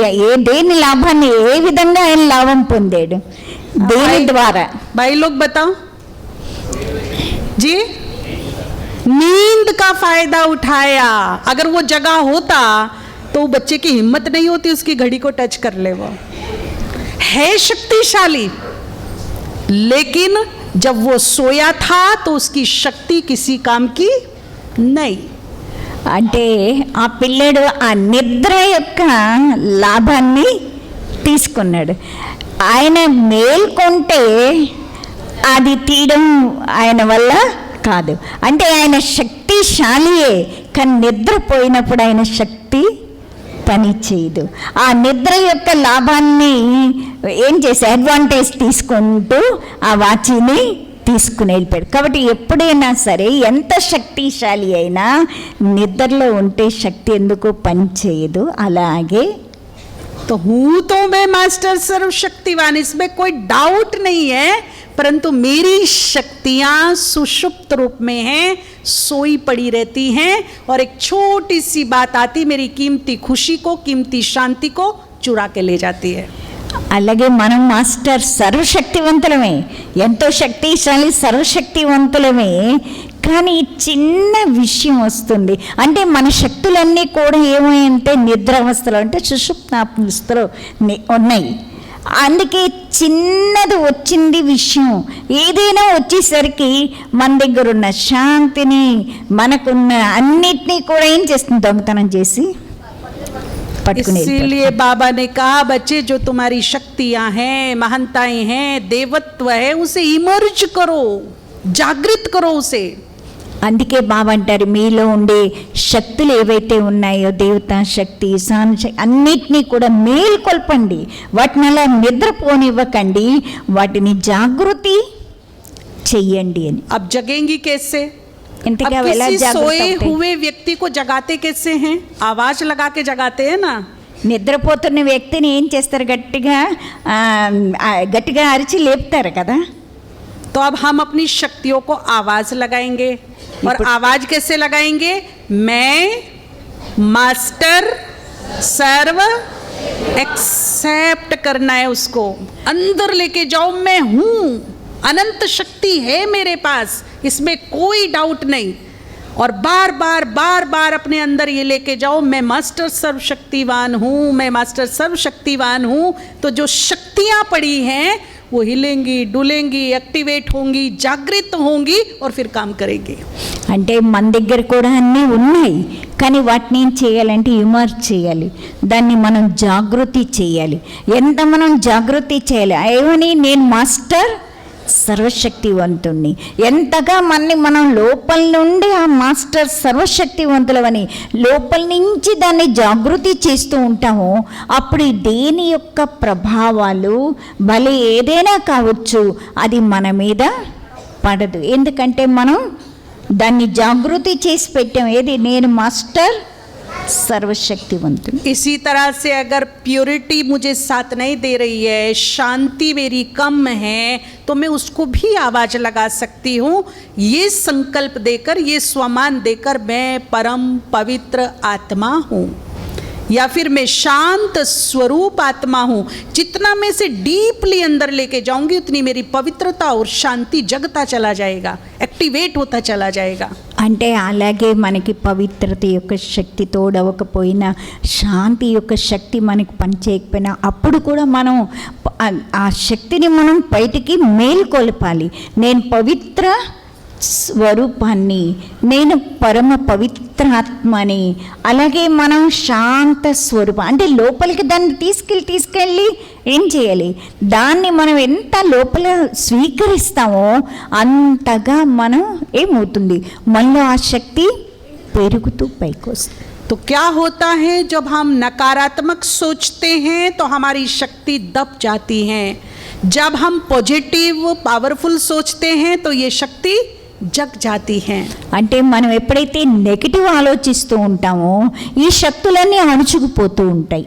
దేని లాభాన్ని, ఏ విధంగా ఆయన లాభం పొందాడు, దేని ద్వారా?
भाई लोग बताओ जी। नींद का फायदा उठाया। अगर वो जगह होता तो बच्चे की हिम्मत नहीं होती उसकी घड़ी को टच कर ले। वो है शक्तिशाली, लेकिन जब वो सोया था तो उसकी शक्ति किसी काम की नहीं।
అంటే ఆ పిల్లడు ఆ నిద్ర యొక్క లాభాన్ని తీసుకున్నాడు. ఆయన మేల్కొంటే అది తీయడం ఆయన వల్ల కాదు. అంటే ఆయన శక్తిశాలియే, కానీ నిద్రపోయినప్పుడు ఆయన శక్తి పని చేయదు. ఆ నిద్ర యొక్క లాభాన్ని ఏం చేసి అడ్వాంటేజ్ తీసుకుంటూ ఆ వాచిని తీసుకుని వెళ్ళిపోయాడు. కాబట్టి ఎప్పుడైనా సరే ఎంత శక్తిశాలి అయినా నిద్రలో ఉంటే శక్తి ఎందుకు పని చేయదు. అలాగే
तो हूं तो मैं मास्टर सर्वशक्तिवान, इसमें कोई डाउट नहीं है, परंतु मेरी शक्तियां सुषुप्त रूप में हैं, सोई पड़ी रहती हैं, और एक छोटी सी बात आती मेरी कीमती खुशी को, कीमती शांति को चुरा के ले जाती है।
అలాగే మనం మాస్టర్ సర్వశక్తివంతులమే, ఎంతో శక్తిశాలి సర్వశక్తివంతులమే. కానీ చిన్న విషయం వస్తుంది, అంటే మన శక్తులన్నీ కూడా ఏమంటే నిద్రావస్థలో, అంటే సుషుప్తావస్థలో ఉన్నాయి. అందుకే చిన్నది వచ్చింది విషయం, ఏదైనా వచ్చేసరికి మన దగ్గర ఉన్న శాంతిని, మనకున్న అన్నిటినీ కూడా ఏం చేస్తుంది, దొంగతనం చేసి పట్టుకుని.
इसीलिए बाबा ने कहा, बच्चे जो तुम्हारी शक्तियां हैं, महानताएं हैं, देवत्व है, उसे इमर्ज करो, जागृत करो उसे।
అందుకే బాబా అంటారు, మీలో ఉండే శక్తులు ఏవైతే ఉన్నాయో, దేవతా శక్తి, సాన శక్తి, అన్నిటినీ కూడా మేల్కొల్పండి, వాటిని అలా నిద్రపోనివ్వకండి, వాటిని జాగృతి చెయ్యండి అని.
अब जगेंगी कैसे?
ఇంతగా
अब
ఎలా
किसी सोए
జాగ్రత్త
हुए व्यक्ति को जगाते कैसे हैं? आवाज लगा के जगाते हैं ना।
నిద్రపోతున్న వ్యక్తిని ఏం చేస్తారు, గట్టిగా అరిచి లేపుతారు కదా.
तो अब हम अपनी शक्तियों को आवाज लगाएंगे, और आवाज कैसे लगाएंगे? मैं मास्टर सर्व, एक्सेप्ट करना है उसको, अंदर लेके जाओ, मैं हूं, अनंत शक्ति है मेरे पास, इसमें कोई डाउट नहीं। और बार बार बार बार अपने अंदर ये लेके जाओ, मैं मास्टर सर्वशक्तिवान हूँ, मैं मास्टर सर्वशक्तिवान हूँ। तो जो शक्तियाँ पड़ी हैं वो हिलेंगी, डुलेंगी, एक्टिवेट होंगी, जागृत होंगी, और फिर काम करेंगी।
అంటే మన దగ్గర కూడా అన్నీ ఉన్నాయి, కానీ వాటిని ఏం చేయాలంటే ఇమర్జ్ చేయాలి, దాన్ని మనం జాగృతి చేయాలి. ఎంత మనం జాగృతి చేయాలి, ఏమని, నేను మాస్టర్ సర్వశక్తివంతుణ్ణి. ఎంతగా మనం లోపల నుండి ఆ మాస్టర్ సర్వశక్తివంతులవని లోపల నుంచి దాన్ని జాగృతి చేస్తూ ఉంటామో, అప్పుడు దేని యొక్క ప్రభావాలు భలే ఏదైనా కావచ్చు, అది మన మీద పడదు. ఎందుకంటే మనం దాన్ని జాగృతి చేసి పెట్టాం, ఏది, నేను మాస్టర్ सर्वशक्तिवंत।
इसी तरह से अगर प्योरिटी मुझे साथ नहीं दे रही है, शांति मेरी कम है, तो मैं उसको भी आवाज लगा सकती हूँ, ये संकल्प देकर, ये स्वमान देकर मैं परम पवित्र आत्मा हूँ। या फिर मैं शांत स्वरूप आत्मा हूँ, जितना मैं से डीपली अंदर लेके जाऊंगी उतनी मेरी पवित्रता और शांति जगता चला जाएगा, एक्टिवेट होता चला जाएगा।
అంటే అలాగే మనకి పవిత్రత యొక్క శక్తి తోడవకపోయినా, శాంతి యొక్క శక్తి మనకు పనిచేయకపోయినా, అప్పుడు కూడా మనం ఆ శక్తిని మనం బయటికి మేల్కొల్పాలి. నేను పవిత్ర స్వరూపాన్ని, నేను పరమ పవిత్రాత్మని, అలాగే మనం శాంత స్వరూపం అంటే లోపలికి దాన్ని తీసుకెళ్ళి ఏం చేయాలి, దాన్ని మనం ఎంత లోపల స్వీకరిస్తామో అంతగా మనం ఏమవుతుంది, మనలో ఆ శక్తి పెరుగుతూ పైకి వస్తుంది.
तो क्या होता है, जब हम नकारात्मक सोचते हैं तो हमारी शक्ति दब जाती है, जब हम पॉजिटिव पावरफुल सोचते हैं तो ये शक्ति जग जाती हैं।
అంటే మనం ఎప్పుడైతే నెగిటివ్ ఆలోచిస్తూ ఉంటామో ఈ శక్తులన్నీ అణుచుకుపోతూ ఉంటాయి.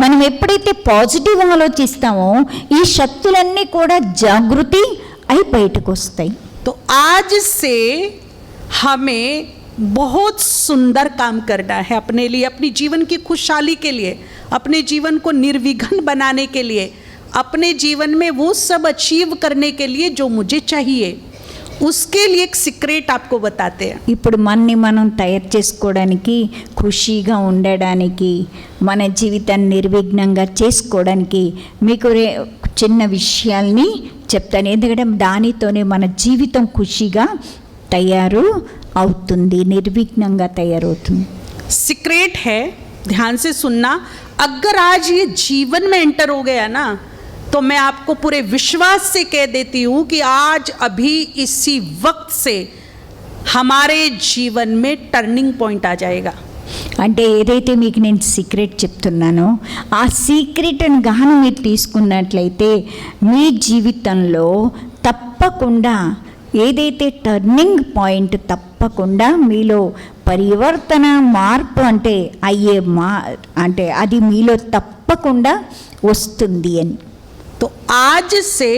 మనం ఎప్పుడైతే పాజిటివ్ ఆలోచిస్తామో ఈ శక్తులన్నీ కూడా జాగృతి అయి బయటకు వస్తాయి.
तो आज से हमें बहुत सुंदर काम करना है अपने लिए, अपनी जीवन की खुशहाली के लिए, अपने जीवन को निर्विघ्न बनाने के लिए, अपने जीवन में वो सब अचीव करने के लिए जो मुझे चाहिए, उसके लिए एक सीक्रेट आपको बताते हैं.
ఇప్పుడు మనని మనం తయారు చేసుకోవడానికి, ఖుషీగా ఉండడానికి, మన జీవితాన్ని నిర్విఘ్నంగా చేసుకోవడానికి మీకు చిన్న విషయాల్ని చెప్తాను. ఎందుకంటే దానితోనే మన జీవితం ఖుషీగా తయారు అవుతుంది, నిర్విఘ్నంగా తయారవుతుంది.
सीक्रेट है, ध्यान से सुनना. अगर आज ये जीवन में एंटर हो गया ना, तो मैं आपको पूरे विश्वास से कह देती हूँ कि आज अभी इसी वक्त से हमारे जीवन में टर्निंग पॉइंट आ जाएगा.
అంటే ఏదైతే మీకు నేను సీక్రెట్ చెప్తున్నానో ఆ సీక్రెట్ని గాను మీరు తీసుకున్నట్లయితే మీ జీవితంలో తప్పకుండా ఏదైతే టర్నింగ్ పాయింట్ తప్పకుండా మీలో పరివర్తన, మార్పు అంటే అంటే అది మీలో తప్పకుండా వస్తుంది అని.
तो आज से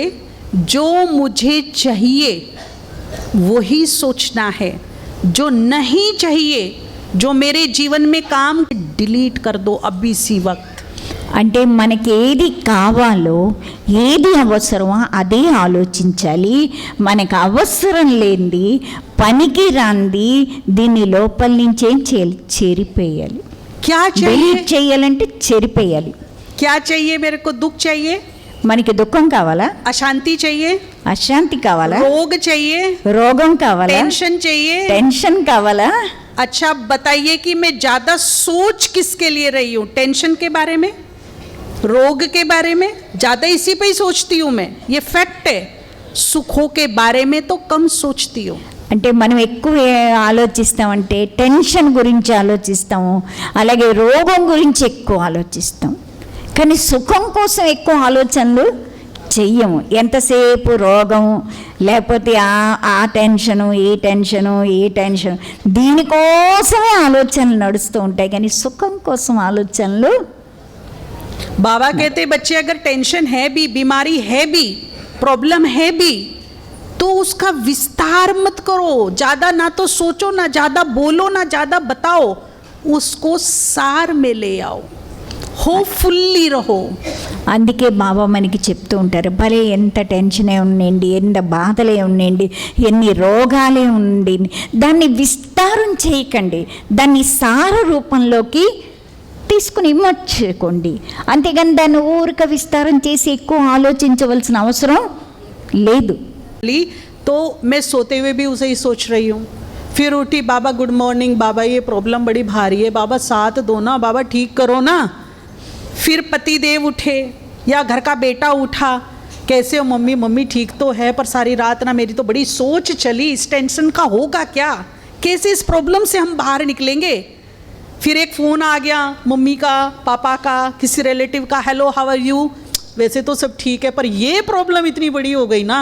जो मुझे चाहिए वही सोचना है, जो नहीं चाहिए, जो मेरे जीवन में काम डिलीट कर दो अभी इसी वक्त.
అంటే మనకి ఏది కావాలో, ఏది అవసరమో అదే ఆలోచించాలి. మనకు అవసరం లేనిది, పనికి రాంది దీన్ని లోపల నుంచి ఏం చేయాలి, చెరిపేయాలి.
क्या चाहिए,
డిలీట్ చేయాలంటే చెరిపేయాలి.
क्या चाहिए, मेरे को दुख चाहिए,
మనకి దుఃఖం కావాలా,
अशांति चाहिए,
అశాంతి కావాలా,
रोग चाहिए,
రోగం కావాలా,
टेंशन चाहिए.
టెన్షన్ కావాలా.
अच्छा बताइए कि मैं ज्यादा सोच किसके लिए रही हूँ, टेंशन के बारे में, रोग के बारे में, ज्यादा इसी पे ही सोचती हूँ मैं, ये फैक्ट है. सुखों के बारे में तो कम सोचती हूँ.
అంటే మనం ఎక్కువ ఆలోచిస్తామంటే టెన్షన్ గురించి ఆలోచిస్తాము, అలాగే రోగం గురించి ఎక్కువ ఆలోచిస్తాం, కానీ సుఖం కోసం ఎక్కువ ఆలోచనలు చెయ్యము. ఎంతసేపు రోగం, లేకపోతే ఆ టెన్షను, ఈ టెన్షను దీనికోసమే ఆలోచనలు నడుస్తూ ఉంటాయి, కానీ సుఖం కోసం ఆలోచనలు.
बाबा कहते बच्चे अगर टेंशन है भी, बीमारी है भी, प्रॉब्लम है भी, तो उसका विस्तार मत करो, ज़्यादा ना तो सोचो, ना ज़्यादा बोलो, ना ज़्यादा बताओ, उसको सार में ले आओ, होपफुल्ली रहो.
అందుకే బాబా మనకి చెప్తూ ఉంటారు, భలే ఎంత టెన్షనే ఉండండి, ఎంత బాధలే ఉండండి, ఎన్ని రోగాలే ఉండండి, దాన్ని విస్తారం చేయకండి, దాన్ని సార రూపంలోకి తీసుకుని ఇమ్మర్చుకోండి. అంతేగాని దాన్ని ఊరిక విస్తారం చేసి ఎక్కువ ఆలోచించవలసిన అవసరం లేదు.
तो मैं सोते हुए भी उसे ही सोच रही हूँ. फिर उठी, बाबा गुड मॉर्निंग, बाबा ये प्रॉब्लम बड़ी भारी है, बाबा साथ दो ना, बाबा ठीक करो ना. फिर पति देव उठे या घर का बेटा उठा, कैसे हो मम्मी, मम्मी ठीक तो है, पर सारी रात ना मेरी तो बड़ी सोच चली, इस टेंशन का होगा क्या, कैसे इस प्रॉब्लम से हम बाहर निकलेंगे. फिर एक फ़ोन आ गया मम्मी का, पापा का, किसी रिलेटिव का, हेलो हाउ आर यू, वैसे तो सब ठीक है पर ये प्रॉब्लम इतनी बड़ी हो गई ना.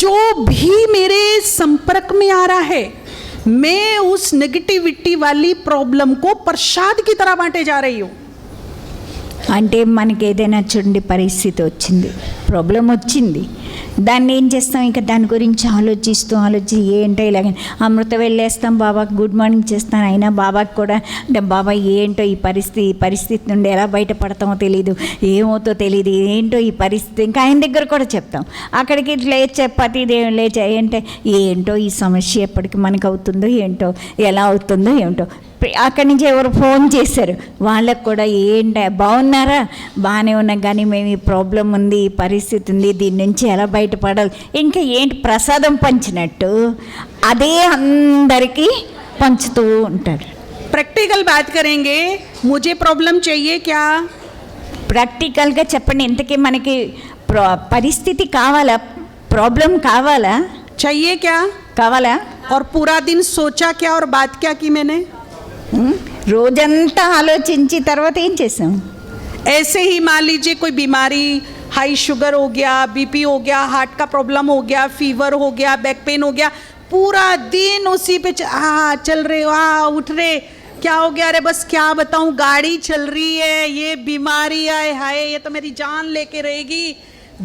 जो भी मेरे संपर्क में आ रहा है, मैं उस नेगेटिविटी वाली प्रॉब्लम को प्रसाद की तरह बांटे जा रही हूँ.
అంటే మనకి ఏదైనా చూడండి పరిస్థితి వచ్చింది, ప్రాబ్లం వచ్చింది. దాన్ని ఏం చేస్తాం, ఇంకా దాని గురించి ఆలోచించి ఏంటో ఇలాగ అమృత వెళ్ళేస్తాం, బాబాకి గుడ్ మార్నింగ్ చేస్తాను. అయినా బాబాకి కూడా అంటే బాబా ఏంటో ఈ పరిస్థితి నుండి ఎలా బయటపడతామో తెలియదు, ఏమవుతో తెలియదు, ఏంటో ఈ పరిస్థితి. ఇంకా ఆయన దగ్గర కూడా చెప్తాం. అక్కడికి లేచే ప్రతిదేవం లేచే ఏంటో ఈ సమస్య ఎప్పటికి మనకు అవుతుందో ఏంటో, ఎలా అవుతుందో ఏమిటో. అక్కడి నుంచి ఎవరు ఫోన్ చేశారు, వాళ్ళకు కూడా ఏంటి బాగున్నారా, బాగానే ఉన్నాం కానీ మేము ఈ ప్రాబ్లం ఉంది, ఈ పరిస్థితి ఉంది, దీని నుంచి ఎలా బయటపడాలి. ఇంకా ఏంటి ప్రసాదం పంచినట్టు అదే అందరికీ పంచుతూ ఉంటారు.
प्रैक्टिकल बात करेंगे, मुझे प्रॉब्लम चाहिए क्या?
ప్రాక్టికల్గా చెప్పండి, ఇంతకీ మనకి పరిస్థితి కావాలా, ప్రాబ్లం కావాలా,
चाहिए क्या?
కావాలా?
और पूरा दिन सोचा क्या और बात क्या की मैंने?
రోజంతా ఆలోచించి తర్వాత ఏం చేసాం?
ऐसे ही मान लीजिए कोई बीमारी, हाई शुगर हो गया, बीपी हो गया, हार्ट का प्रॉब्लम हो गया, फीवर हो गया, बैक पेन हो गया, पूरा दिन उसी पे चल रहे हो, उठ रहे, क्या हो गया? अरे बस क्या बताऊं, गाड़ी चल रही है, ये बीमारी आए हाय, ये तो मेरी जान लेके रहेगी.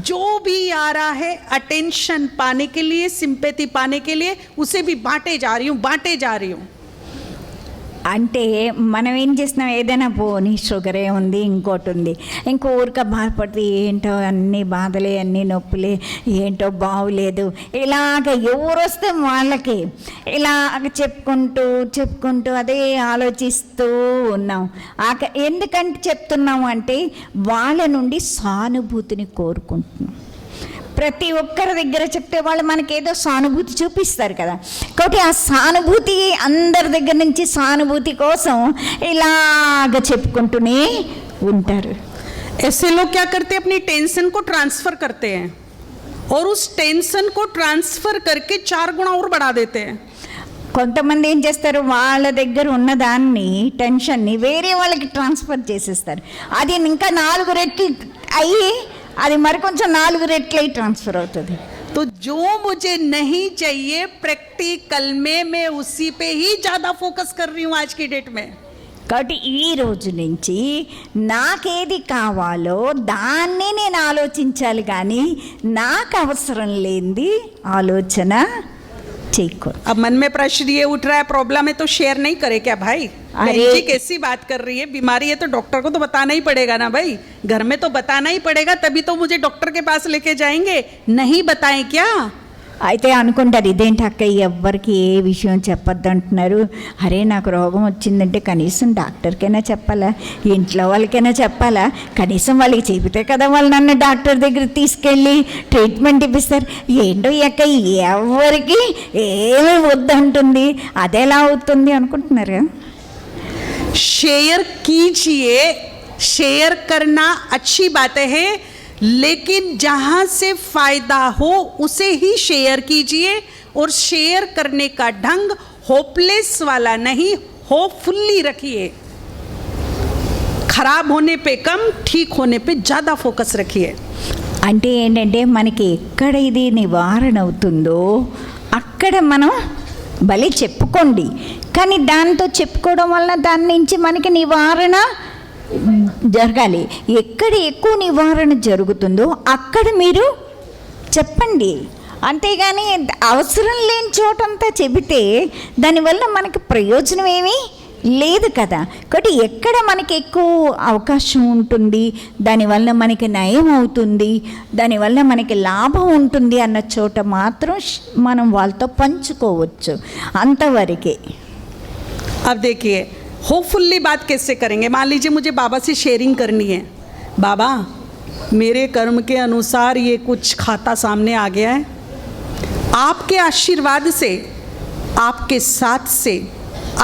जो भी आ रहा है अटेंशन पाने के लिए, सिंपैथी पाने के लिए, उसे भी बांटे जा रही हूँ.
అంటే మనం ఏం చేస్తున్నాం, ఏదైనా పోనీ షుగరే ఉంది, ఇంకోటి ఉంది, ఇంకో ఊరిక బాధపడితే ఏంటో అన్ని బాధలే, అన్ని నొప్పులే, ఏంటో బాగులేదు, ఇలాగ ఎవరు వస్తే వాళ్ళకి ఇలాగ చెప్పుకుంటూ అదే ఆలోచిస్తూ ఉన్నాం. ఎందుకంటే చెప్తున్నాము అంటే వాళ్ళ నుండి సానుభూతిని కోరుకుంటున్నాం. ప్రతి ఒక్కరి దగ్గర చెప్తే వాళ్ళు మనకేదో సానుభూతి చూపిస్తారు కదా, కాబట్టి ఆ సానుభూతి అందరి దగ్గర నుంచి సానుభూతి కోసం ఇలాగ చెప్పుకుంటూనే ఉంటారు.
ऐसे लोग क्या करते हैं, अपनी टेंशन को ट्रांसफर करते हैं और उस टेंशन को ट्रांसफर करके 4 गुना और बढ़ा देते हैं.
కొంతమంది ఏం చేస్తారు, వాళ్ళ దగ్గర ఉన్నదాన్ని టెన్షన్ని వేరే వాళ్ళకి ట్రాన్స్ఫర్ చేసేస్తారు. అది ఇంకా 4 రెట్లు అయ్యి అది మరి కొంచెం 4 రెట్లు అయ్యి ట్రాన్స్ఫర్ అవుతుంది.
तो जो मुझे नहीं चाहिए प्रैक्टिकल में मैं उसी पे ही ज़्यादा फोकस कर रही हूँ आज की डेट में.
కాబట్టి ఈ రోజు నుంచి నాకేది కావాలో దాన్ని నేను ఆలోచించాలి, కానీ నాకు అవసరం లేనిది ఆలోచన చేయకూడదు.
अब मन में प्रश्न ये उठ रहा है, प्रॉब्लम है तो शेयर नहीं करे क्या भाई?
अरे
जी कैसी बात कर रही है, बीमारी है तो डॉक्टर को तो बताना ही पड़ेगा ना भाई, घर में तो बताना ही पड़ेगा, तभी तो मुझे डॉक्टर के पास लेके जाएंगे. नहीं बताएं क्या?
అయితే అనుకుంటారు, ఇదేంటి అక్క ఎవ్వరికి ఏ విషయం చెప్పొద్దు అంటున్నారు, అరే నాకు రోగం వచ్చిందంటే కనీసం డాక్టర్కైనా చెప్పాలా, ఇంట్లో వాళ్ళకైనా చెప్పాలా, కనీసం వాళ్ళకి చెబితే కదా వాళ్ళు నన్ను డాక్టర్ దగ్గరికి తీసుకెళ్ళి ట్రీట్మెంట్ ఇప్పిస్తారు. ఏంటో ఈ అక్క ఎవరికి ఏమి వద్దంటుంది, అదెలా అవుతుంది అనుకుంటున్నారు.
शेयर कीजिए, शेयर करना अच्छी बात है, लेकिन जहाँ से फायदा हो उसे ही शेयर कीजिए. और शेयर करने का ढंग होपलेस वाला नहीं, होपफुल्ली रखिए. खराब होने पे कम, ठीक होने पे ज़्यादा फोकस रखिए.
అంటే ఏంటంటే మనకి ఎక్కడ ఇది నివారణ అవుతుందో అక్కడ మనం భలే చెప్పుకోండి, కానీ దాంతో చెప్పుకోవడం వల్ల దాని నుంచి మనకి నివారణ జరగాలి. ఎక్కడ ఎక్కువ నివారణ జరుగుతుందో అక్కడ మీరు చెప్పండి, అంతేగాని అవసరం లేని చోటంతా చెబితే దానివల్ల మనకి ప్రయోజనం ఏమీ లేదు కదా. కాబట్టి ఎక్కడ మనకి ఎక్కువ అవకాశం ఉంటుంది, దానివల్ల మనకి నయం అవుతుంది, దానివల్ల మనకి లాభం ఉంటుంది అన్న చోట మాత్రం మనం వాళ్ళతో పంచుకోవచ్చు, అంతవరకే.
अब देखिए होपफुल्ली बात कैसे करेंगे. मान लीजिए मुझे बाबा से शेयरिंग करनी है, बाबा मेरे कर्म के अनुसार ये कुछ खाता सामने आ गया है, आपके आशीर्वाद से, आपके साथ से,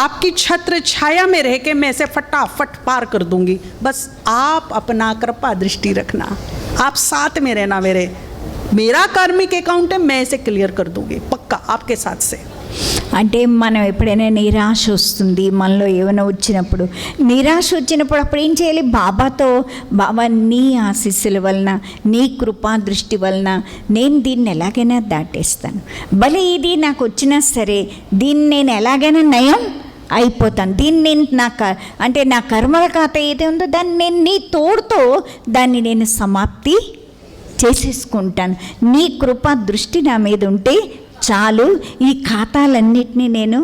आपकी छत्र छाया में रह के मैं इसे फटाफट पार कर दूंगी. बस आप अपना कृपा दृष्टि रखना, आप साथ में रहना. मेरा कार्मिक अकाउंट है, मैं इसे क्लियर कर दूंगी पक्का आपके साथ से.
అంటే మనం ఎప్పుడైనా నిరాశ వస్తుంది, మనలో ఏమైనా వచ్చినప్పుడు అప్పుడు ఏం చేయాలి, బాబాతో, బాబా నీ ఆశీస్సుల వలన, నీ కృపా దృష్టి వలన నేను దీన్ని ఎలాగైనా దాటేస్తాను, భలే ఇది నాకు వచ్చినా సరే దీన్ని నేను ఎలాగైనా నయం అయిపోతాను, దీన్ని నేను అంటే నా కర్మల ఖాతా ఏది ఉందో దాన్ని నేను నీ తోడుతో దాన్ని నేను సమాప్తి చేసేసుకుంటాను. నీ కృప దృష్టి నా మీద ఉంటే చాలు, ఈ ఖాతాలన్నిటినీ నేను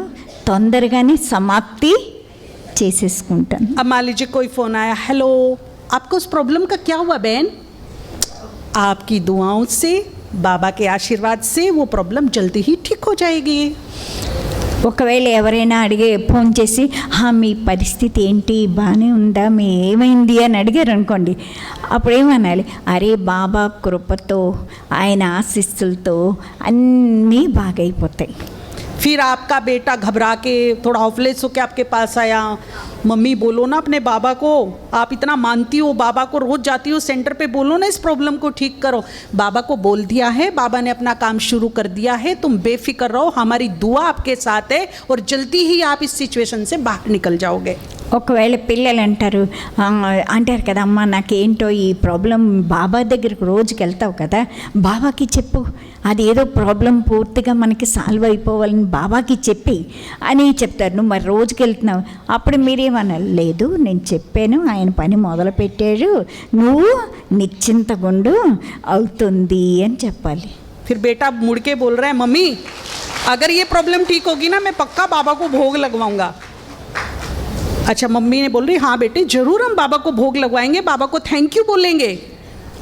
తొందరగానే సమాప్తి చేసేసుకుంటాను.
अब मान लीजिए कोई फ़ोन आया, हेलो आपको उस प्रॉब्लम का क्या हुआ बहन? आपकी दुआओं से, बाबा के आशीर्वाद से वो प्रॉब्लम जल्दी ही ठीक हो जाएगी.
ఒకవేళ ఎవరైనా ఫోన్ చేసి మీ పరిస్థితి ఏంటి, బాగానే ఉందా, మీ ఏమైంది అని అడిగారు అనుకోండి, అప్పుడేమనాలి, అరే బాబా కృపతో ఆయన ఆశీస్సులతో అన్నీ బాగైపోతాయి.
फिर आपका बेटा घबरा के थोड़ा ऑफलेस होकर आपके पास आया, मम्मी बोलो ना अपने बाबा को, आप इतना मानती हो बाबा को, रोज़ जाती हो सेंटर पे, बोलो ना इस प्रॉब्लम को ठीक करो. बाबा को बोल दिया है, बाबा ने अपना काम शुरू कर दिया है, तुम बेफिक्र रहो, हमारी दुआ आपके साथ है और जल्दी ही आप इस सिचुएशन से बाहर निकल जाओगे.
ఒకవేళ పిల్లలు అంటారు కదా, అమ్మ నాకేంటో ఈ ప్రాబ్లం, బాబా దగ్గరికి రోజుకి వెళ్తావు కదా, బాబాకి చెప్పు, అది ఏదో ప్రాబ్లం పూర్తిగా మనకి సాల్వ్ అయిపోవాలని బాబాకి చెప్పి అని చెప్తారు. నువ్వు మరి రోజుకి వెళ్తున్నావు, అప్పుడు మీరేమన్నా, లేదు నేను చెప్పాను, ఆయన పని మొదలుపెట్టాడు, నువ్వు నిశ్చింతగుండు, అవుతుంది అని చెప్పాలి.
फिर बेटा मुड़ के बोल रहा है, मम्मी अगर ये प्रॉब्लम ठीक होगी ना, मैं पक्का बाबा को भोग लगवाऊंगा. अच्छा, मम्मी ने बोल रही, हाँ बेटे जरूर हम बाबा को भोग लगवाएंगे, बाबा को थैंक यू बोलेंगे,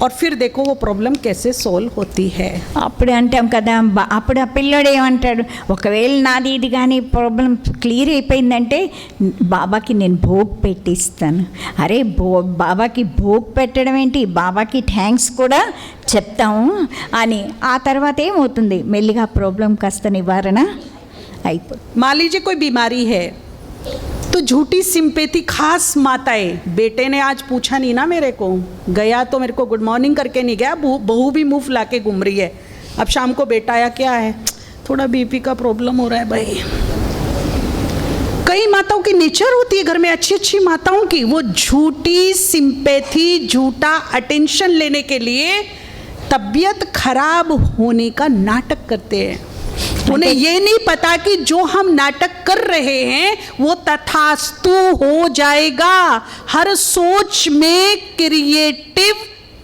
और फिर देखो वो प्रॉब्लम कैसे सॉल्व होती है.
అప్పుడు అంటాం కదా, అప్పుడు ఆ పిల్లోడు ఏమంటాడు, ఒకవేళ నాది ఇది కానీ ప్రాబ్లం క్లియర్ అయిపోయిందంటే బాబాకి నేను భోగ్ పెట్టిస్తాను. అరే బాబాకి భోగ్ పెట్టడం ఏంటి, బాబాకి థ్యాంక్స్ కూడా చెప్తాము అని. ఆ తర్వాత ఏమవుతుంది, మెల్లిగా ప్రాబ్లం కాస్త నివారణ అయిపోతుంది.
मान लीजिए कोई बीमारी है, तो झूठी सिंपैथी, खास माताएं, बेटे ने आज पूछा नहीं ना मेरे को, गया तो मेरे को गुड मॉर्निंग करके नहीं गया, बहू भी मुंह फुला के घूम रही है. अब शाम को बेटा आया, क्या है, थोड़ा बीपी का प्रॉब्लम हो रहा है भाई. कई माताओं की नेचर होती है घर में, अच्छी अच्छी माताओं की, वो झूठी सिंपैथी, झूठा अटेंशन लेने के लिए तबीयत खराब होने का नाटक करते हैं. उन्हें ये नहीं पता कि जो हम नाटक कर रहे हैं वो तथास्तु हो जाएगा. हर सोच में क्रिएटिव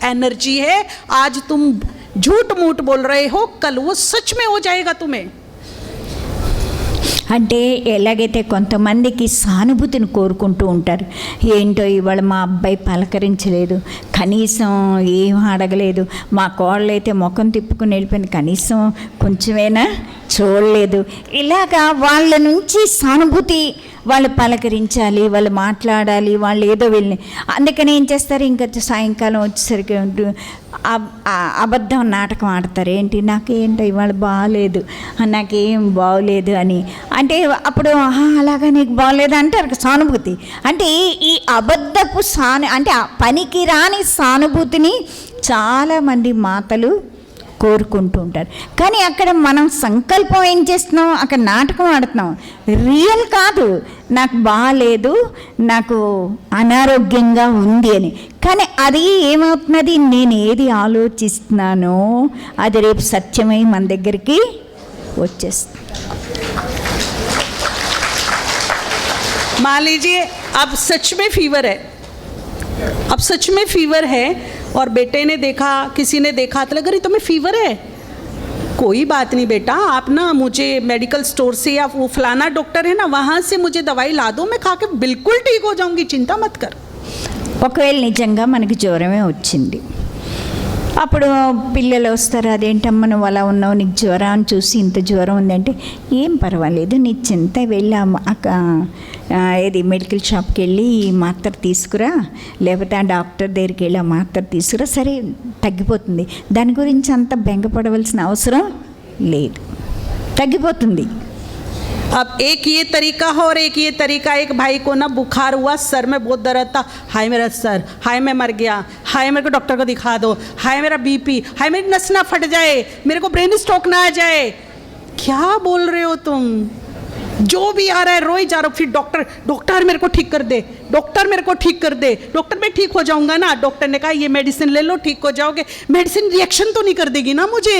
एनर्जी है. आज तुम झूठ मूठ बोल रहे हो, कल वो सच में हो जाएगा तुम्हें.
అంటే ఎలాగైతే కొంతమందికి సానుభూతిని కోరుకుంటూ ఉంటారు, ఏంటో ఇవాళ మా అబ్బాయి పలకరించలేదు, కనీసం ఏం అడగలేదు, మా కోళ్ళైతే ముఖం తిప్పుకుని వెళ్ళిపోయింది, కనీసం కొంచెమైనా చూడలేదు, ఇలాగా వాళ్ళ నుంచి సానుభూతి, వాళ్ళు పలకరించాలి, వాళ్ళు మాట్లాడాలి, వాళ్ళు ఏదో వెళ్ళి, అందుకని ఏం చేస్తారు, ఇంకా సాయంకాలం వచ్చేసరికి అబద్ధం నాటకం ఆడతారు. ఏంటి, నాకేంటో ఇవాళ బాగలేదు, నాకేం బాగోలేదు అని. అంటే అప్పుడు అలాగా నీకు బాగోలేదు అంటారు సానుభూతి. అంటే ఈ అబద్ధపు అంటే పనికి రాని సానుభూతిని చాలామంది మాతలు కోరుకుంటూ ఉంటారు. కానీ అక్కడ మనం సంకల్పం ఏం చేస్తున్నాం, అక్కడ నాటకం ఆడుతున్నాం, రియల్ కాదు, నాకు బాగాలేదు, నాకు అనారోగ్యంగా ఉంది అని. కానీ అది ఏమవుతున్నది, నేను ఏది ఆలోచిస్తున్నానో అది రేపు సత్యమై మన దగ్గరికి వచ్చేస్తుంది.
मान लीजिए अब सच में फीवर है, अब सच में फीवर है और बेटे ने देखा, किसी ने देखा, तो लगा रही तुम्हें फीवर है, कोई बात नहीं बेटा, आप ना मुझे मेडिकल स्टोर से या वो फलाना डॉक्टर है ना, वहाँ से मुझे दवाई ला दो, मैं खा के बिल्कुल ठीक हो जाऊँगी, चिंता मत कर.
ఒకవేళ నిజంగా మనకి జ్వరమే వచ్చింది, అప్పుడు పిల్లలు వస్తారు, అదేంటమ్మా నువ్వు అలా ఉన్నావు, నీకు జ్వరం చూసి ఇంత జ్వరం ఉందంటే, ఏం పర్వాలేదు, నీ చింత వెళ్ళి ఏది మెడికల్ షాప్కి వెళ్ళి ఈ మాత్ర తీసుకురా, లేకపోతే ఆ డాక్టర్ దగ్గరికి వెళ్ళి ఆ మాత్ర తీసుకురా, సరే తగ్గిపోతుంది, దాని గురించి అంత బెంగపడవలసిన అవసరం లేదు, తగ్గిపోతుంది.
अब एक ये तरीका है और एक ये तरीका, एक भाई को ना बुखार हुआ, सर में बहुत दर्द था, हाय मेरा सर, हाय मैं मर गया, हाय मेरे को डॉक्टर को दिखा दो, हाय मेरा बीपी, हाय मेरी नस ना फट जाए, मेरे को ब्रेन स्ट्रोक ना आ जाए. क्या बोल रहे हो तुम, जो भी आ रहा है रोई जा रहा हो. फिर डॉक्टर मेरे को ठीक कर दे, डॉक्टर मेरे को ठीक कर दे, डॉक्टर मैं ठीक हो जाऊंगा ना. डॉक्टर ने कहा ये मेडिसिन ले लो ठीक हो जाओगे. मेडिसिन रिएक्शन तो नहीं कर देगी ना मुझे.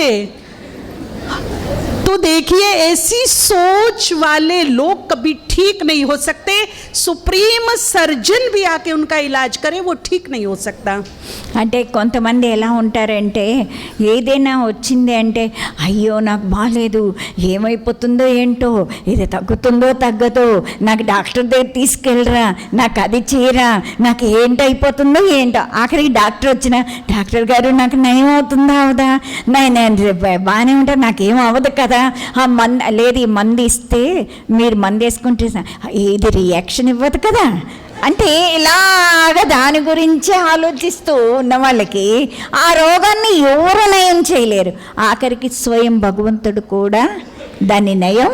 तो देखिए, ऐसी सोच वाले लोग कभी ठीक नहीं हो सकते। सुप्रीम सर्जन भी आके उनका इलाज करे, वो ठीक नहीं हो सकता।
అంటే కొంతమంది ఎలా ఉంటారంటే ఏదైనా వచ్చింది అంటే అయ్యో నాకు బాగాలేదు, ఏమైపోతుందో ఏంటో, ఇది తగ్గుతుందో తగ్గదో, నాకు డాక్టర్ దగ్గర తీసుకెళ్ళరా, నాకు అది చేయరా, నాకు ఏంటైపోతుందో ఏంటో. ఆఖరికి డాక్టర్ వచ్చిన, డాక్టర్ గారు నాకు నయం అవుతుందా అవదా, నేను బాగానే ఉంటాను, నాకేం అవ్వదు కదా, ఆ లేదు ఈ మందు ఇస్తే మీరు మందు వేసుకుంటే ఇది రియాక్షన్ ఇవ్వదు కదా. అంటే ఇలాగ దాని గురించే ఆలోచిస్తూ ఉన్న వాళ్ళకి ఆ రోగాన్ని ఎవరు నయం చేయలేరు. ఆఖరికి స్వయం భగవంతుడు కూడా దాన్ని నయం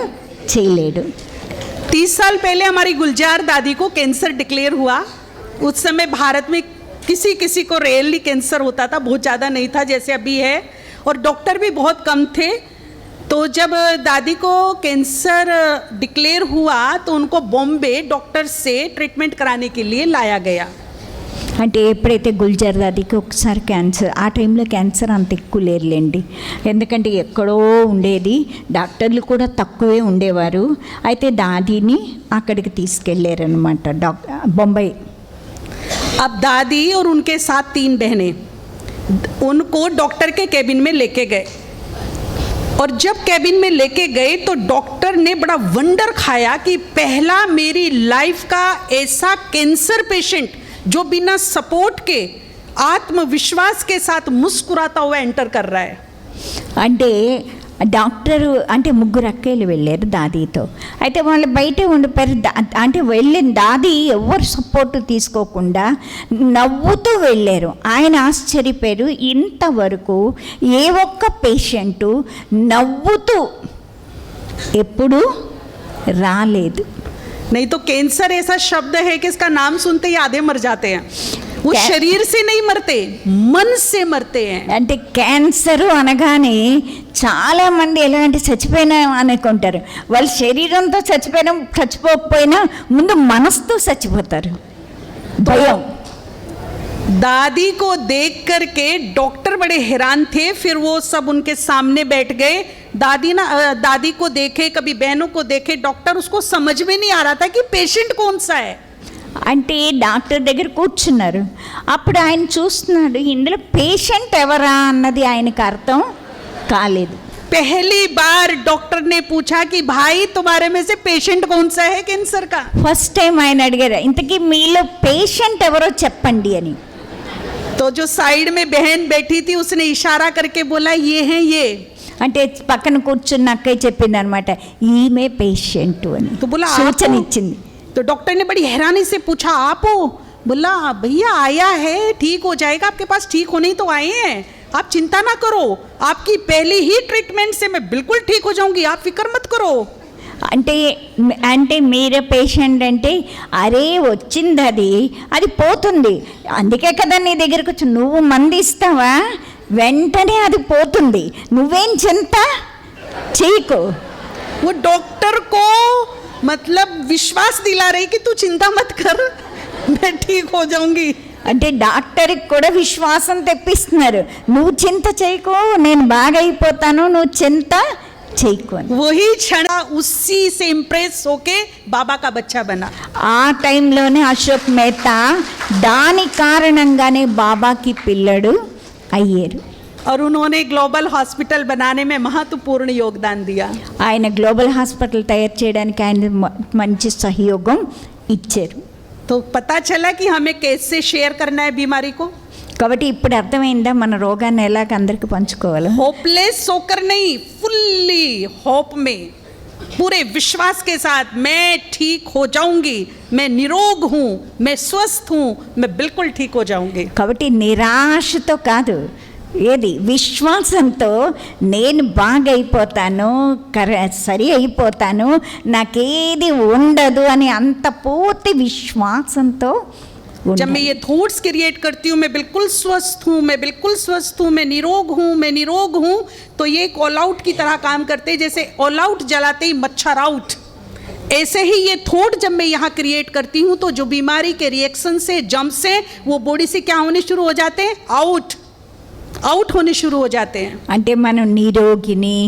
చేయలేడు.
30 साल पहले हमारी गुलजार दादी को कैंसर डिक्लेयर हुआ। उस समय भारत में किसी किसी को रेयरली कैंसर होता था, बहुत ज़्यादा नहीं था जैसे अभी है, और डॉक्टर भी बहुत कम थे। तो जब दादी को कैंसर डिक्लेयर हुआ तो उनको बॉम्बे डॉक्टर से ट्रीटमेंट कराने के लिए लाया गया।
అంటే ఎప్పుడైతే గుల్జర్ దాదికి ఒకసారి క్యాన్సర్, ఆ టైంలో క్యాన్సర్ అంత ఎక్కువ లేరులేండి, ఎందుకంటే ఎక్కడో ఉండేది, డాక్టర్లు కూడా తక్కువే ఉండేవారు. అయితే దాదీని అక్కడికి తీసుకెళ్ళారనమాట బొంబాయి.
अब दादी और उनके साथ 3 बहनें उनको डॉक्टर के केबिन में लेके गए, और जब केबिन में लेके गए तो डॉक्टर ने बड़ा वंडर खाया कि पहला मेरी लाइफ का ऐसा कैंसर पेशेंट जो बिना सपोर्ट के आत्मविश्वास के साथ मुस्कुराता हुआ एंटर कर रहा है।
అంటే డాక్టరు అంటే ముగ్గురు అక్కలు వెళ్ళారు దాదీతో. అయితే వాళ్ళు బయటే ఉండిపోయారు. అంటే వెళ్ళిన దాది ఎవరు సపోర్ట్ తీసుకోకుండా నవ్వుతూ వెళ్ళారు. ఆయన ఆశ్చర్యపోయారు, ఇంతవరకు ఏ ఒక్క పేషెంటు నవ్వుతూ ఎప్పుడూ రాలేదు.
नहीं तो कैंसर ऐसा शब्द है कि इसका नाम सुनते ही आधे मर जाते हैं। वो शरीर से नहीं मरते, मन से मरते हैं।
అంటే క్యాన్సర్ అనగానే చాలామంది ఎలాంటి చచ్చిపోయినా అనుకుంటారు. వాళ్ళ శరీరంతో చచ్చిపోకపోయినా ముందు మనసుతో చచ్చిపోతారు. భయం.
दादी को देख करके डॉक्टर बड़े हैरान थे। फिर वो सब उनके सामने बैठ गए। दादी को देखे, कभी बहनों को देखे, डॉक्टर उसको समझ में नहीं आ रहा था कि पेशेंट कौन सा है।
అంటే డాక్టర్ దగ్గర కూర్చున్నారు. అప్పుడు ఆయన చూస్తున్నాడు, ఇందులో పేషెంట్ ఎవరా అన్నది ఆయనకు అర్థం కాలేదు.
पहली बार डॉक्टर ने पूछा कि भाई तुम्हारे में से पेशेंट कौन सा है कैंसर का।
ఫస్ట్ టైం ఆయన అడిగారు, ఇంతకీ మీలో పేషెంట్ ఎవరో చెప్పండి అని.
तो जो साइड में बहन बैठी थी उसने इशारा करके बोला ये है ये।
అంటే పక్కన కూర్చున్న అక్కయ్య చెప్పింది అనమాట, ఈమె పేషెంట్ అని
तो बोला
సూచన ఇచ్చింది.
तो डॉक्टर ने बड़ी हैरानी से पूछा आप हो? बोला भैया आया है, ठीक हो जाएगा, आपके पास ठीक होने ही तो आए हैं, आप चिंता ना करो, आपकी पहली ही ट्रीटमेंट से मैं बिल्कुल ठीक हो जाऊंगी, आप फिक्र मत करो।
అంటే మీరే పేషెంట్ అంటే, అరే వచ్చింది అది పోతుంది, అందుకే కదా నీ దగ్గరకు వచ్చి, నువ్వు మందు ఇస్తావా వెంటనే అది పోతుంది, నువ్వేం చింత చేయకు.
वो डॉक्टर को मतलब विश्वास दिला रही कि तू चिंता मत कर, मैं ठीक हो जाऊंगी.
అంటే డాక్టర్కి కూడా విశ్వాసం తెప్పిస్తున్నారు, నువ్వు చింత చేయకు, నేను బాగా అయిపోతాను, నువ్వు చింత చేయకు అని.
वही क्षण उसी से इम्प्रेस होके बाबा का बच्चा बना.
ఆ టైంలోనే అశోక్ మెహతా దాని కారణంగానే బాబాకి పిల్లడు అయ్యారు.
और उन्होंने ग्लोबल हॉस्पिटल बनाने में महत्वपूर्ण योगदान दिया.
ఆయన గ్లోబల్ హాస్పిటల్ తయారు చేయడానికి ఆయన మంచి సహయోగం ఇచ్చారు.
तो पता चला कि हमें कैसे शेयर करना है बीमारी को.
కాబట్టి ఇప్పుడు అర్థమైందా మన రోగాన్ని ఎలాగ అందరికి పంచుకోవాలి.
होपलेस होकर नहीं, फुल्ली होप में, पूरे विश्वास के साथ मैं ठीक हो जाऊंगी, मैं निरोग हूँ, मैं स्वस्थ हूँ, मैं बिल्कुल ठीक हो जाऊंगी.
కాబట్టి నిరాశతో కాదు, ఏది విశ్వాసంతో నేను బాగా అయిపోతాను, సరి అయిపోతాను, నాకేది ఉండదు అని అంత పూర్తి విశ్వాసంతో.
जब मैं ये थॉट्स क्रिएट करती हूँ, मैं बिल्कुल स्वस्थ हूँ, मैं बिल्कुल स्वस्थ हूँ, मैं निरोग हूँ, मैं निरोग हूँ, तो ये एक ऑल आउट की तरह काम करते हैं. जैसे ऑल आउट जलाते ही मच्छर आउट, ऐसे ही ये थॉट जब मैं यहाँ क्रिएट करती हूँ तो जो बीमारी के रिएक्शन से, जम से, वो बॉडी से क्या होने शुरू हो जाते हैं, आउट. आउट होने शुरू हो जाते हैं।
అంటే మనం నిరోగిని,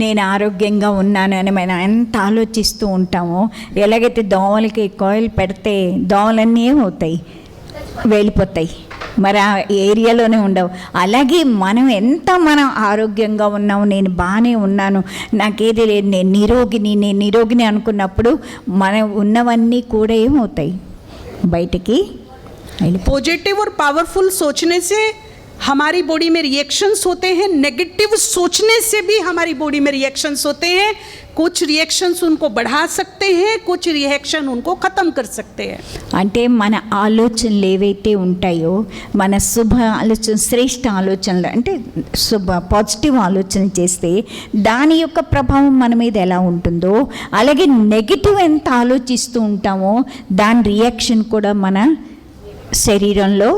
నేను ఆరోగ్యంగా ఉన్నాను అని మనం ఎంత ఆలోచిస్తూ ఉంటామో, ఎలాగైతే దోమలకి కాయిల్ పెడితే దోమలన్నీ ఏమవుతాయి, వెళ్ళిపోతాయి, మరి ఆ ఏరియాలోనే ఉండవు. అలాగే మనం మనం ఆరోగ్యంగా ఉన్నాము, నేను బాగానే ఉన్నాను, నాకేది లేదు, నేను నిరోగిని అనుకున్నప్పుడు మనం ఉన్నవన్నీ కూడా ఏమవుతాయి, బయటికి వెళ్ళిపోతాయి.
पॉजिटिव और पावरफुल सोचने से हमारी बॉडी में रिएक्शंस होते हैं, नेगेटिव सोचने से भी हमारी बॉडी में रिएक्शंस होते हैं। कुछ रिएक्शंस उनको बढ़ा सकते हैं, कुछ रिएक्शन उनको ख़त्म कर सकते हैं।
అంటే మన ఆలోచనలు ఏవైతే ఉంటాయో, మన శుభ ఆలోచన, శ్రేష్ఠ ఆలోచనలు అంటే పాజిటివ్ ఆలోచన చేస్తే దాని యొక్క ప్రభావం మన మీద ఎలా ఉంటుందో, అలాగే నెగిటివ్ ఎంత ఆలోచిస్తూ ఉంటామో దాని రియాక్షన్ కూడా మన శరీరంలో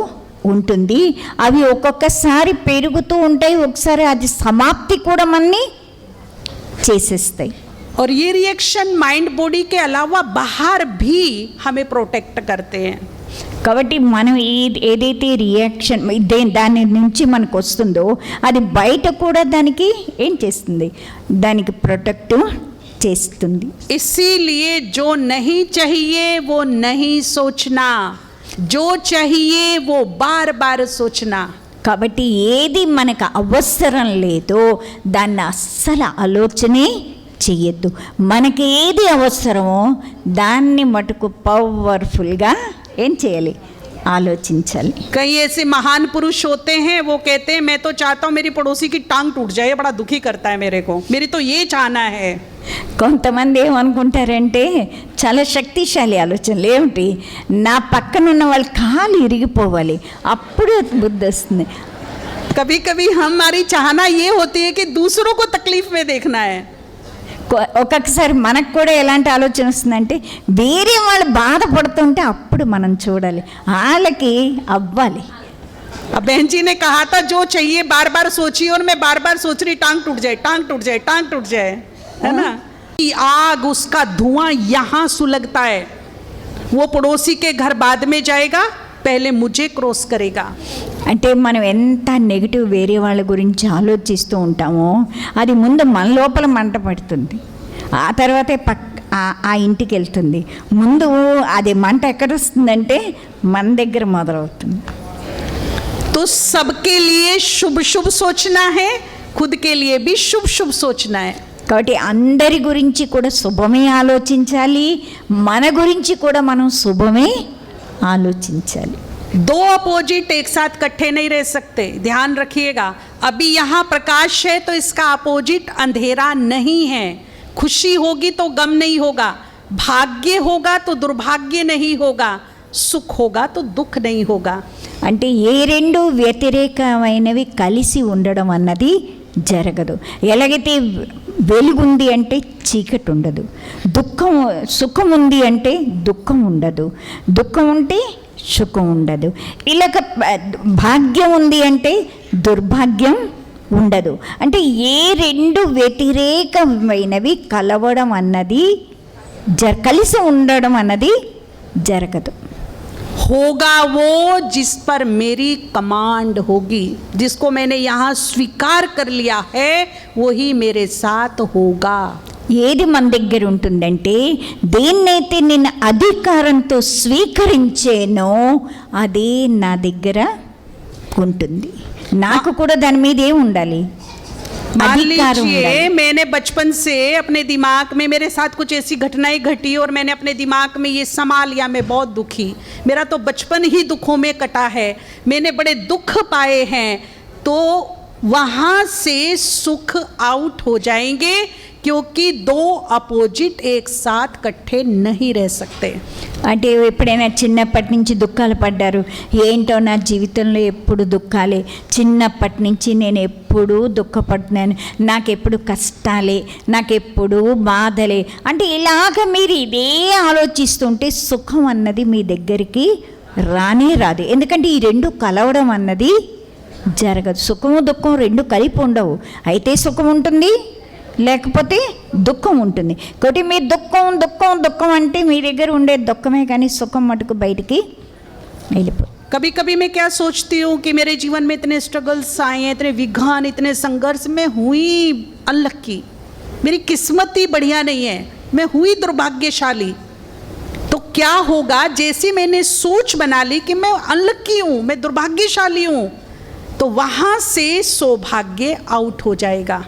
ఉంటుంది. అవి ఒక్కొక్కసారి పెరుగుతూ ఉంటాయి, ఒకసారి అది సమాప్తి కూడా మనని చేసేస్తాయి.
और ये रिएक्शन माइंड बॉडी के अलावा बाहर भी हमें प्रोटेक्ट करते हैं।
కాబట్టి మనం ఏదైతే రియాక్షన్ దాని నుంచి మనకు వస్తుందో అది బయట కూడా దానికి ఏం చేస్తుంది, దానికి ప్రొటెక్ట్ చేస్తుంది.
इसीलिए जो नहीं चाहिए वो नहीं सोचना, जो चाहिए वो बार बार सोचना।
కాబట్టి ఏది మనకు అవసరం లేదో దాన్ని అస్సలు ఆలోచనే చెయ్యొద్దు. మనకి ఏది అవసరమో దాన్ని మటుకు పవర్ఫుల్గా ఏం చేయాలి, ఆలోచించాలి.
कई ऐसे महान पुरुष होते हैं, वो कहते हैं मैं तो चाहता हूँ मेरी पड़ोसी की टांग टूट जाए, बड़ा दुखी करता है मेरे को, मेरी तो ये चाहना है।
కొంతమంది ఏమనుకుంటారంటే చాలా శక్తిశాలి ఆలోచనలు, ఏమిటి, నా పక్కన ఉన్న వాళ్ళ కాలు ఇరిగిపోవాలి, అప్పుడు బుద్ధి వస్తుంది.
कभी कभी हमारी चाहना ये होती है कि दूसरों को तकलीफ में देखना है।
ఒక్కొక్కసారి మనకు కూడా ఎలాంటి ఆలోచన వస్తుందంటే వేరే వాళ్ళు బాధపడుతుంటే అప్పుడు మనం చూడాలి, వాళ్ళకి అవ్వాలి.
अब बहन जी ने कहा था जो चाहिए बार बार सोचिए, और मैं बार बार सोच रही टांग टूट जाए, टांग टूट जाए, टांग टूट जाए, है ना। कि आग, उसका धुआं यहाँ सुलगता है, वो पड़ोसी के घर बाद में जाएगा, पहले मुझे क्रॉस करेगा।
అంటే మనం ఎంత నెగిటివ్ వేరే వాళ్ళ గురించి ఆలోచిస్తూ ఉంటామో అది ముందు మన లోపల మంట పడుతుంది, ఆ తర్వాతే ఆ ఇంటికి వెళ్తుంది. ముందు అది మంట ఎక్కడ వస్తుందంటే మన దగ్గర మొదలవుతుంది.
तो सबके लिए शुभ शुभ सोचना है, खुद के लिए भी शुभ शुभ सोचना है।
కాబట్టి అందరి గురించి కూడా శుభమే ఆలోచించాలి, మన గురించి కూడా మనం శుభమే ఆలోచించాలి.
दो अपोजिट एक साथ इकट्ठे नहीं रह सकते, ध्यान रखिएगा। अभी यहाँ प्रकाश है तो इसका अपोजिट अंधेरा नहीं है। खुशी होगी तो गम नहीं होगा, भाग्य होगा तो दुर्भाग्य नहीं होगा, सुख होगा तो दुख नहीं होगा।
అంటే ఏ రెండు వ్యతిరేకమైనవి కలిసి ఉండడం అన్నది జరగదు. ఎలాగైతే వెలుగుంది అంటే చీకటి ఉండదు, సుఖం ఉంది అంటే దుఃఖం ఉండదు, దుఃఖం ఉంటే సుఖం ఉండదు, ఇలాగ భాగ్యం ఉంది అంటే దుర్భాగ్యం ఉండదు. అంటే ఏ రెండు వ్యతిరేకమైనవి కలవడం అన్నది కలిసి ఉండడం అన్నది జరగదు.
होगा वो जिस पर मेरी कमांड होगी, जिसको मैंने यहाँ स्वीकार कर लिया है वही मेरे साथ होगा.
ఏది మన దగ్గర ఉంటుందంటే దేన్నైతే నేను అధికారంతో స్వీకరించేనో అదే నా దగ్గర ఉంటుంది. నాకు కూడా దాని మీద ఏం ఉండాలి,
मान लीजिए मैंने बचपन से अपने दिमाग में मेरे साथ कुछ ऐसी घटनाएं घटी और मैंने अपने दिमाग में ये समा लिया, मैं बहुत दुखी, मेरा तो बचपन ही दुखों में कटा है, मैंने बड़े दुख पाए हैं, तो वहाँ से सुख आउट हो जाएंगे, क्योंकि दो अपोजिट एक साथ इकट्ठे नहीं रह सकते.
అంటే ఎప్పుడైనా చిన్నప్పటి నుంచి దుఃఖాలు పడ్డారు, ఏంటో నా జీవితంలో ఎప్పుడు దుఃఖాలే, చిన్నప్పటి నుంచి నేను ఎప్పుడూ దుఃఖపడుతున్నాను, నాకెప్పుడు కష్టాలే, నాకెప్పుడు బాధలే, అంటే ఇలాగ మీరు ఇదే ఆలోచిస్తుంటే సుఖం అన్నది మీ దగ్గరికి రానే రాదు. ఎందుకంటే ఈ రెండు కలవడం అన్నది జరగదు. సుఖము దుఃఖం రెండు కలిపి ఉండవు, అయితే సుఖం ఉంటుంది లేకపోతే దుఃఖం ఉంటుంది. కాబట్టి మీ దుఃఖం అంటే మీ దగ్గర ఉండే దుఃఖమే, కానీ సుఖం మటుకు బయటికి వెళ్ళిపోతుంది.
कभी कभी मैं क्या सोचती हूँ कि मेरे जीवन में इतने स्ट्रगल्स आए हैं, इतने विघ्न, इतने संघर्ष, मैं हुई अनलक्की, मेरी किस्मत ही बढ़िया नहीं है, मैं हुई दुर्भाग्यशाली। तो क्या होगा, जैसे मैंने सोच बना ली कि मैं अनलक्की हूँ, मैं दुर्भाग्यशाली हूँ, तो वहाँ से सौभाग्य आउट हो जाएगा।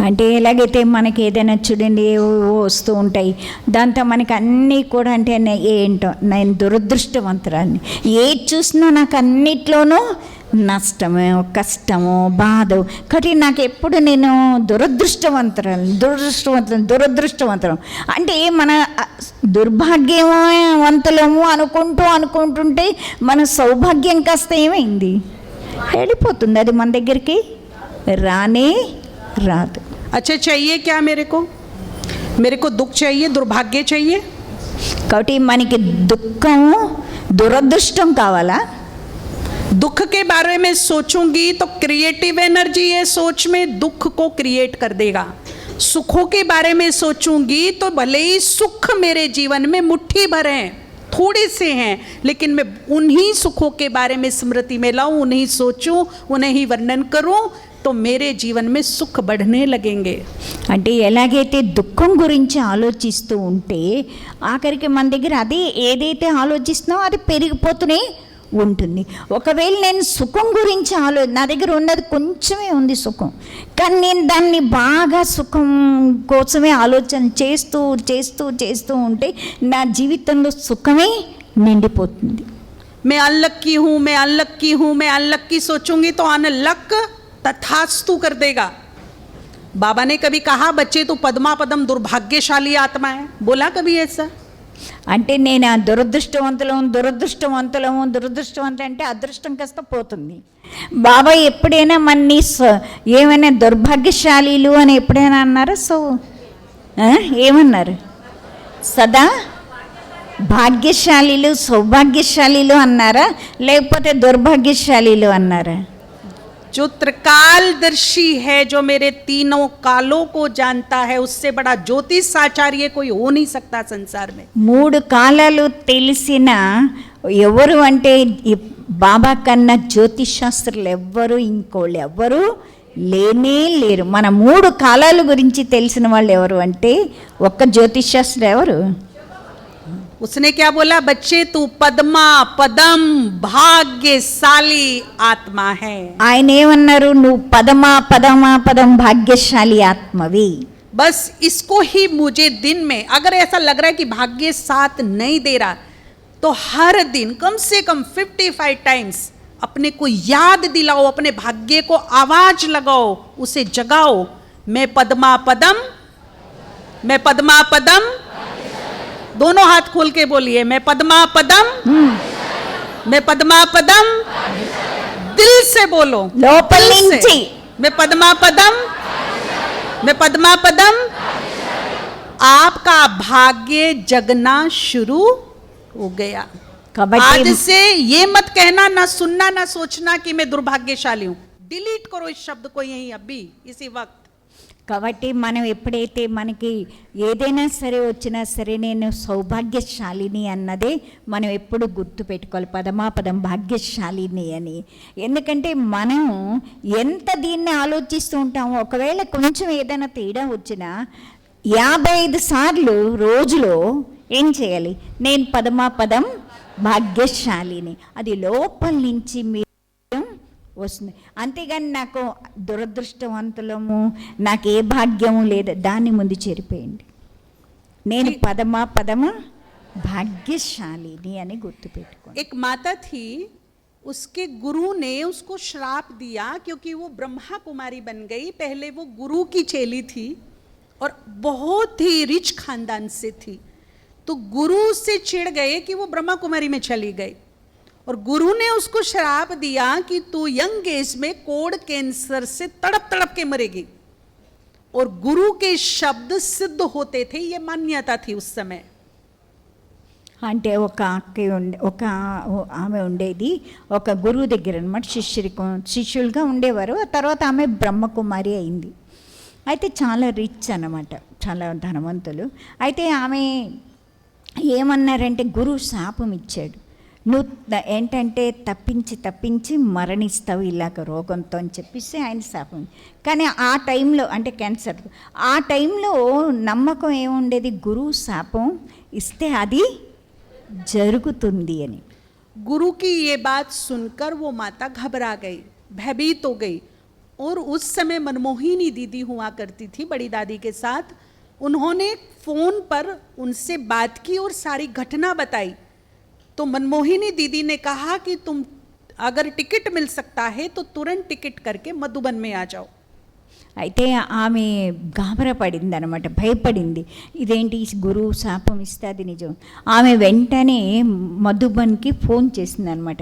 అంటే ఎలాగైతే మనకి ఏదైనా చూడండి ఏవో వస్తూ ఉంటాయి, దాంతో మనకి అన్నీ కూడా అంటే ఏంటో నేను దురదృష్టవంతురాన్ని, ఏది చూసినా నాకు అన్నిట్లోనూ నష్టము, కష్టము, బాధ. కాబట్టి నాకు ఎప్పుడు నేను దురదృష్టవంతురం అంటే మన దుర్భాగ్యవంతులము అనుకుంటుంటే మన సౌభాగ్యం కాస్త ఏమైంది, వెళ్ళిపోతుంది. అది మన దగ్గరికి రానే రాదు.
अच्छा चाहिए क्या मेरे को दुख चाहिए, दुर्भाग्य चाहिए?
కాబట్టి మనకి దుఃఖము దురదృష్టం కావాలా?
दुख के बारे में सोचूंगी तो क्रिएटिव एनर्जी ये सोच में दुख को क्रिएट कर देगा। सुखों के बारे में सोचूंगी तो भले ही सुख मेरे जीवन में मुट्ठी भर हैं, थोड़े से हैं, लेकिन मैं उन्हीं सुखों के बारे में स्मृति में लाऊं, उन्हीं सोचूं, उन्हें ही वर्णन करूं, तो मेरे जीवन में सुख बढ़ने लगेंगे.
అంటే ఎలాగైతే దుఃఖం గురించి ఆలోచిస్తూ ఉంటే ఆఖరికి మన దగ్గర అది ఏదైతే ఆలోచిస్తున్నామో అది పెరిగిపోతూనే ఉంటుంది. ఒకవేళ నేను సుఖం గురించి నా దగ్గర ఉన్నది కొంచెమే ఉంది సుఖం, కానీ నేను దాన్ని బాగా సుఖం కోసమే ఆలోచన చేస్తూ ఉంటే నా జీవితంలో సుఖమే నిండిపోతుంది.
मैं अनलक्की सोचूंगी तो अनलक तथास्तु कर देगा. बाबा ने कभी कहा बच्चे तू पद्मा पदम दुर्भाग्यशाली आत्मा है, बोला कभी ऐसा?
అంటే నేను ఆ దురదృష్టవంతులం అంటే అదృష్టం కాస్త పోతుంది. బాబా ఎప్పుడైనా మన్ని ఏమైనా దుర్భాగ్యశాలీలు అని ఎప్పుడైనా అన్నారా? ఏమన్నారు? సదా భాగ్యశాలీలు సౌభాగ్యశాలీలు అన్నారా, లేకపోతే దుర్భాగ్యశాలీలు అన్నారా?
जो त्रिकालदर्शी है, जो मेरे तीनों कालों को जानता है, उससे बड़ा ज्योतिष आचार्य कोई हो नहीं सकता संसार में.
మూడు కాలాలు తెలిసిన ఎవరు అంటే బాబా కన్నా జ్యోతిష్ శాస్త్రులు ఎవ్వరు ఇంకోళ్ళు ఎవ్వరు లేరు. మన మూడు కాలాల గురించి తెలిసిన వాళ్ళు ఎవరు అంటే ఒక్క జ్యోతిష్ శాస్త్రి ఎవరు?
उसने क्या बोला? बच्चे तू पद्मा पदम भाग्यशाली आत्मा है.
ఆయన ఏమన్నారు? నువ్వు పదం భాగ్యశాలి ఆత్మవి.
बस इसको ही मुझे दिन में, अगर ऐसा लग रहा है कि भाग्य साथ नहीं दे रहा, तो हर दिन कम से कम 55 टाइम्स अपने को याद दिलाओ, अपने भाग्य को आवाज लगाओ, उसे जगाओ. मैं पद्मा पदम, दोनों हाथ खोल के बोलिए, मैं पद्मा पदम, दिल से बोलो,
లోపల నుంచి
मैं पद्मा पदम. आपका भाग्य जगना शुरू हो गया. आज से ये मत कहना, ना सुनना, ना सोचना कि मैं दुर्भाग्यशाली हूं. डिलीट करो इस शब्द को यहीं अभी इसी वक्त.
కాబట్టి మనం ఎప్పుడైతే మనకి ఏదైనా సరే వచ్చినా సరే నేను సౌభాగ్యశాలిని అన్నదే మనం ఎప్పుడు గుర్తుపెట్టుకోవాలి, పదం భాగ్యశాలిని అని. ఎందుకంటే మనం ఎంత దీన్ని ఆలోచిస్తూ ఉంటామో, ఒకవేళ కొంచెం ఏదైనా తేడా వచ్చినా 55 సార్లు రోజులో ఏం చేయాలి? నేను పదం భాగ్యశాలిని, అది లోపల నుంచి మీరు వస్తుంది. అంతేగాని నాకు దురదృష్టవంతులము, నాకు ఏ భాగ్యము లేదు, దాన్ని ముందు చేరిపోయింది. నేను పదమా భాగ్యశాలిని అని గుర్తుపెట్టుకో.
एक माता थी, उसके गुरु ने उसको श्राप दिया क्योंकि वो ब्रह्मा कुमारी बन गई. पहले वो गुरु की चेली थी और बहुत ही रिच खानदान से थी, तो गुरु से चिढ़ गए कि वो ब्रह्मा कुमारी में चली गई और गुरु ने उसको श्राप दिया कि तू यंग एज में कोड़ कैंसर से तड़प के मरेगी. और गुरु के शब्द सिद्ध होते थे, ये मान्यता थी उस समय.
అంటే ఒక ఆమె ఉండేది, ఒక గురువు దగ్గర అన్నమాట, శిష్యులుగా ఉండేవారు. ఆ తర్వాత ఆమె బ్రహ్మకుమారి అయింది. అయితే చాలా రిచ్ అన్నమాట, చాలా ధనవంతులు. అయితే ఆమె ఏమన్నారంటే, గురువు శాపం ఇచ్చాడు, నువ్వు ఏంటంటే తప్పించి మరణిస్తావు ఇలాగ రోగంతో అని చెప్పేసి ఆయన శాపం. కానీ ఆ టైంలో అంటే క్యాన్సర్ ఆ టైంలో నమ్మకం ఏముండేది, గురువు శాపం ఇస్తే అది జరుగుతుంది అని.
गुरु की ये बात सुनकर वो माता घबरा गई, भयभीत हो गई। और उस समय मनमोहिनी दीदी हुआ करती थी बड़ी दादी के साथ। उन्होंने फ़ोन पर उनसे बात की और सारी घटना बताई। तो मनमोहिनी दीदी ने कहा कि तुम अगर टिकट मिल सकता है तो तुरंत टिकट करके मधुबन में आ जाओ।
అయితే ఆమె గాబరా పడింది అనమాట, భయపడింది. ఇదేంటి గురువు శాపం ఇస్తే అది నిజం. ఆమె వెంటనే మధుబన్కి ఫోన్ చేసింది అనమాట.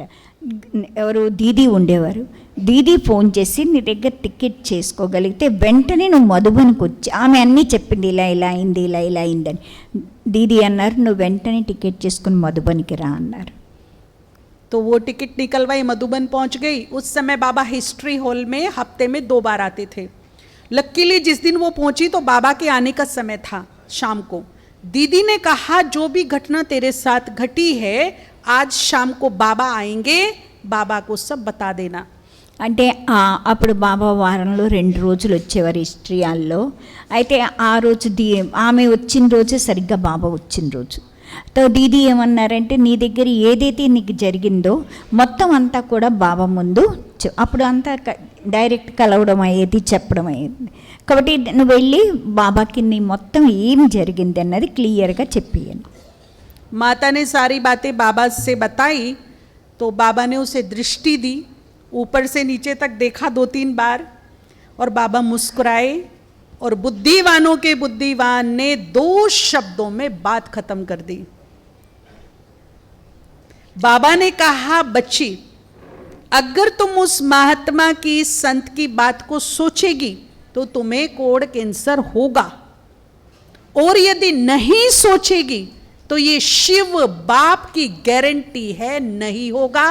ఎవరు దీదీ ఉండేవారు. దీదీ ఫోన్ చేసి నీ దగ్గర టికెట్ చేసుకోగలిగితే వెంటనే నువ్వు మధుబన్కి వచ్చి, ఆమె అన్నీ చెప్పింది ఇలా ఇలా అయింది ఇలా ఇలా అయిందని. దీదీ అన్నారు నువ్వు వెంటనే టికెట్ చేసుకుని మధుబన్కి రా అన్నారు.
तो वो टिकट निकलवाई, मधुबन पहुंच गई। उस समय बाबा हिस्ट्री हॉल में हफ्ते में 2 बार आते थे। लकीली जिस दिन वो पहुंची तो बाबा के आने का समय था शाम को। दीदी ने कहा जो भी घटना तेरे साथ घटी है आज शाम को बाबा आएंगे, बाबा को सब बता देना।
అంటే అప్పుడు బాబా వారంలో 2 రోజులు వచ్చేవారు హిస్టరీ హాల్లో. అయితే ఆ రోజు ఆమె వచ్చిన రోజే సరిగ్గా బాబా వచ్చిన రోజు. తో దీదీ ఏమన్నారంటే నీ దగ్గర ఏదైతే నీకు జరిగిందో మొత్తం అంతా కూడా బాబా ముందు అప్పుడు అంతా డైరెక్ట్ కలవడం అయ్యేది, చెప్పడం అయ్యేది. కాబట్టి నువ్వు వెళ్ళి బాబాకి నీ మొత్తం ఏం జరిగింది అన్నది క్లియర్గా చెప్పేయను.
माता ने सारी बातें बाबा से बताई तो बाबा ने उसे दृष्टि दी, ऊपर से नीचे तक देखा 2-3 बार और बाबा मुस्कुराए और बुद्धिवानों के बुद्धिवान ने 2 शब्दों में बात खत्म कर दी। बाबा ने कहा बच्ची अगर तुम उस महात्मा की संत की बात को सोचेगी तो तुम्हें कोड़ कैंसर होगा, और यदि नहीं सोचेगी तो ये शिव बाप की गारंटी है नहीं होगा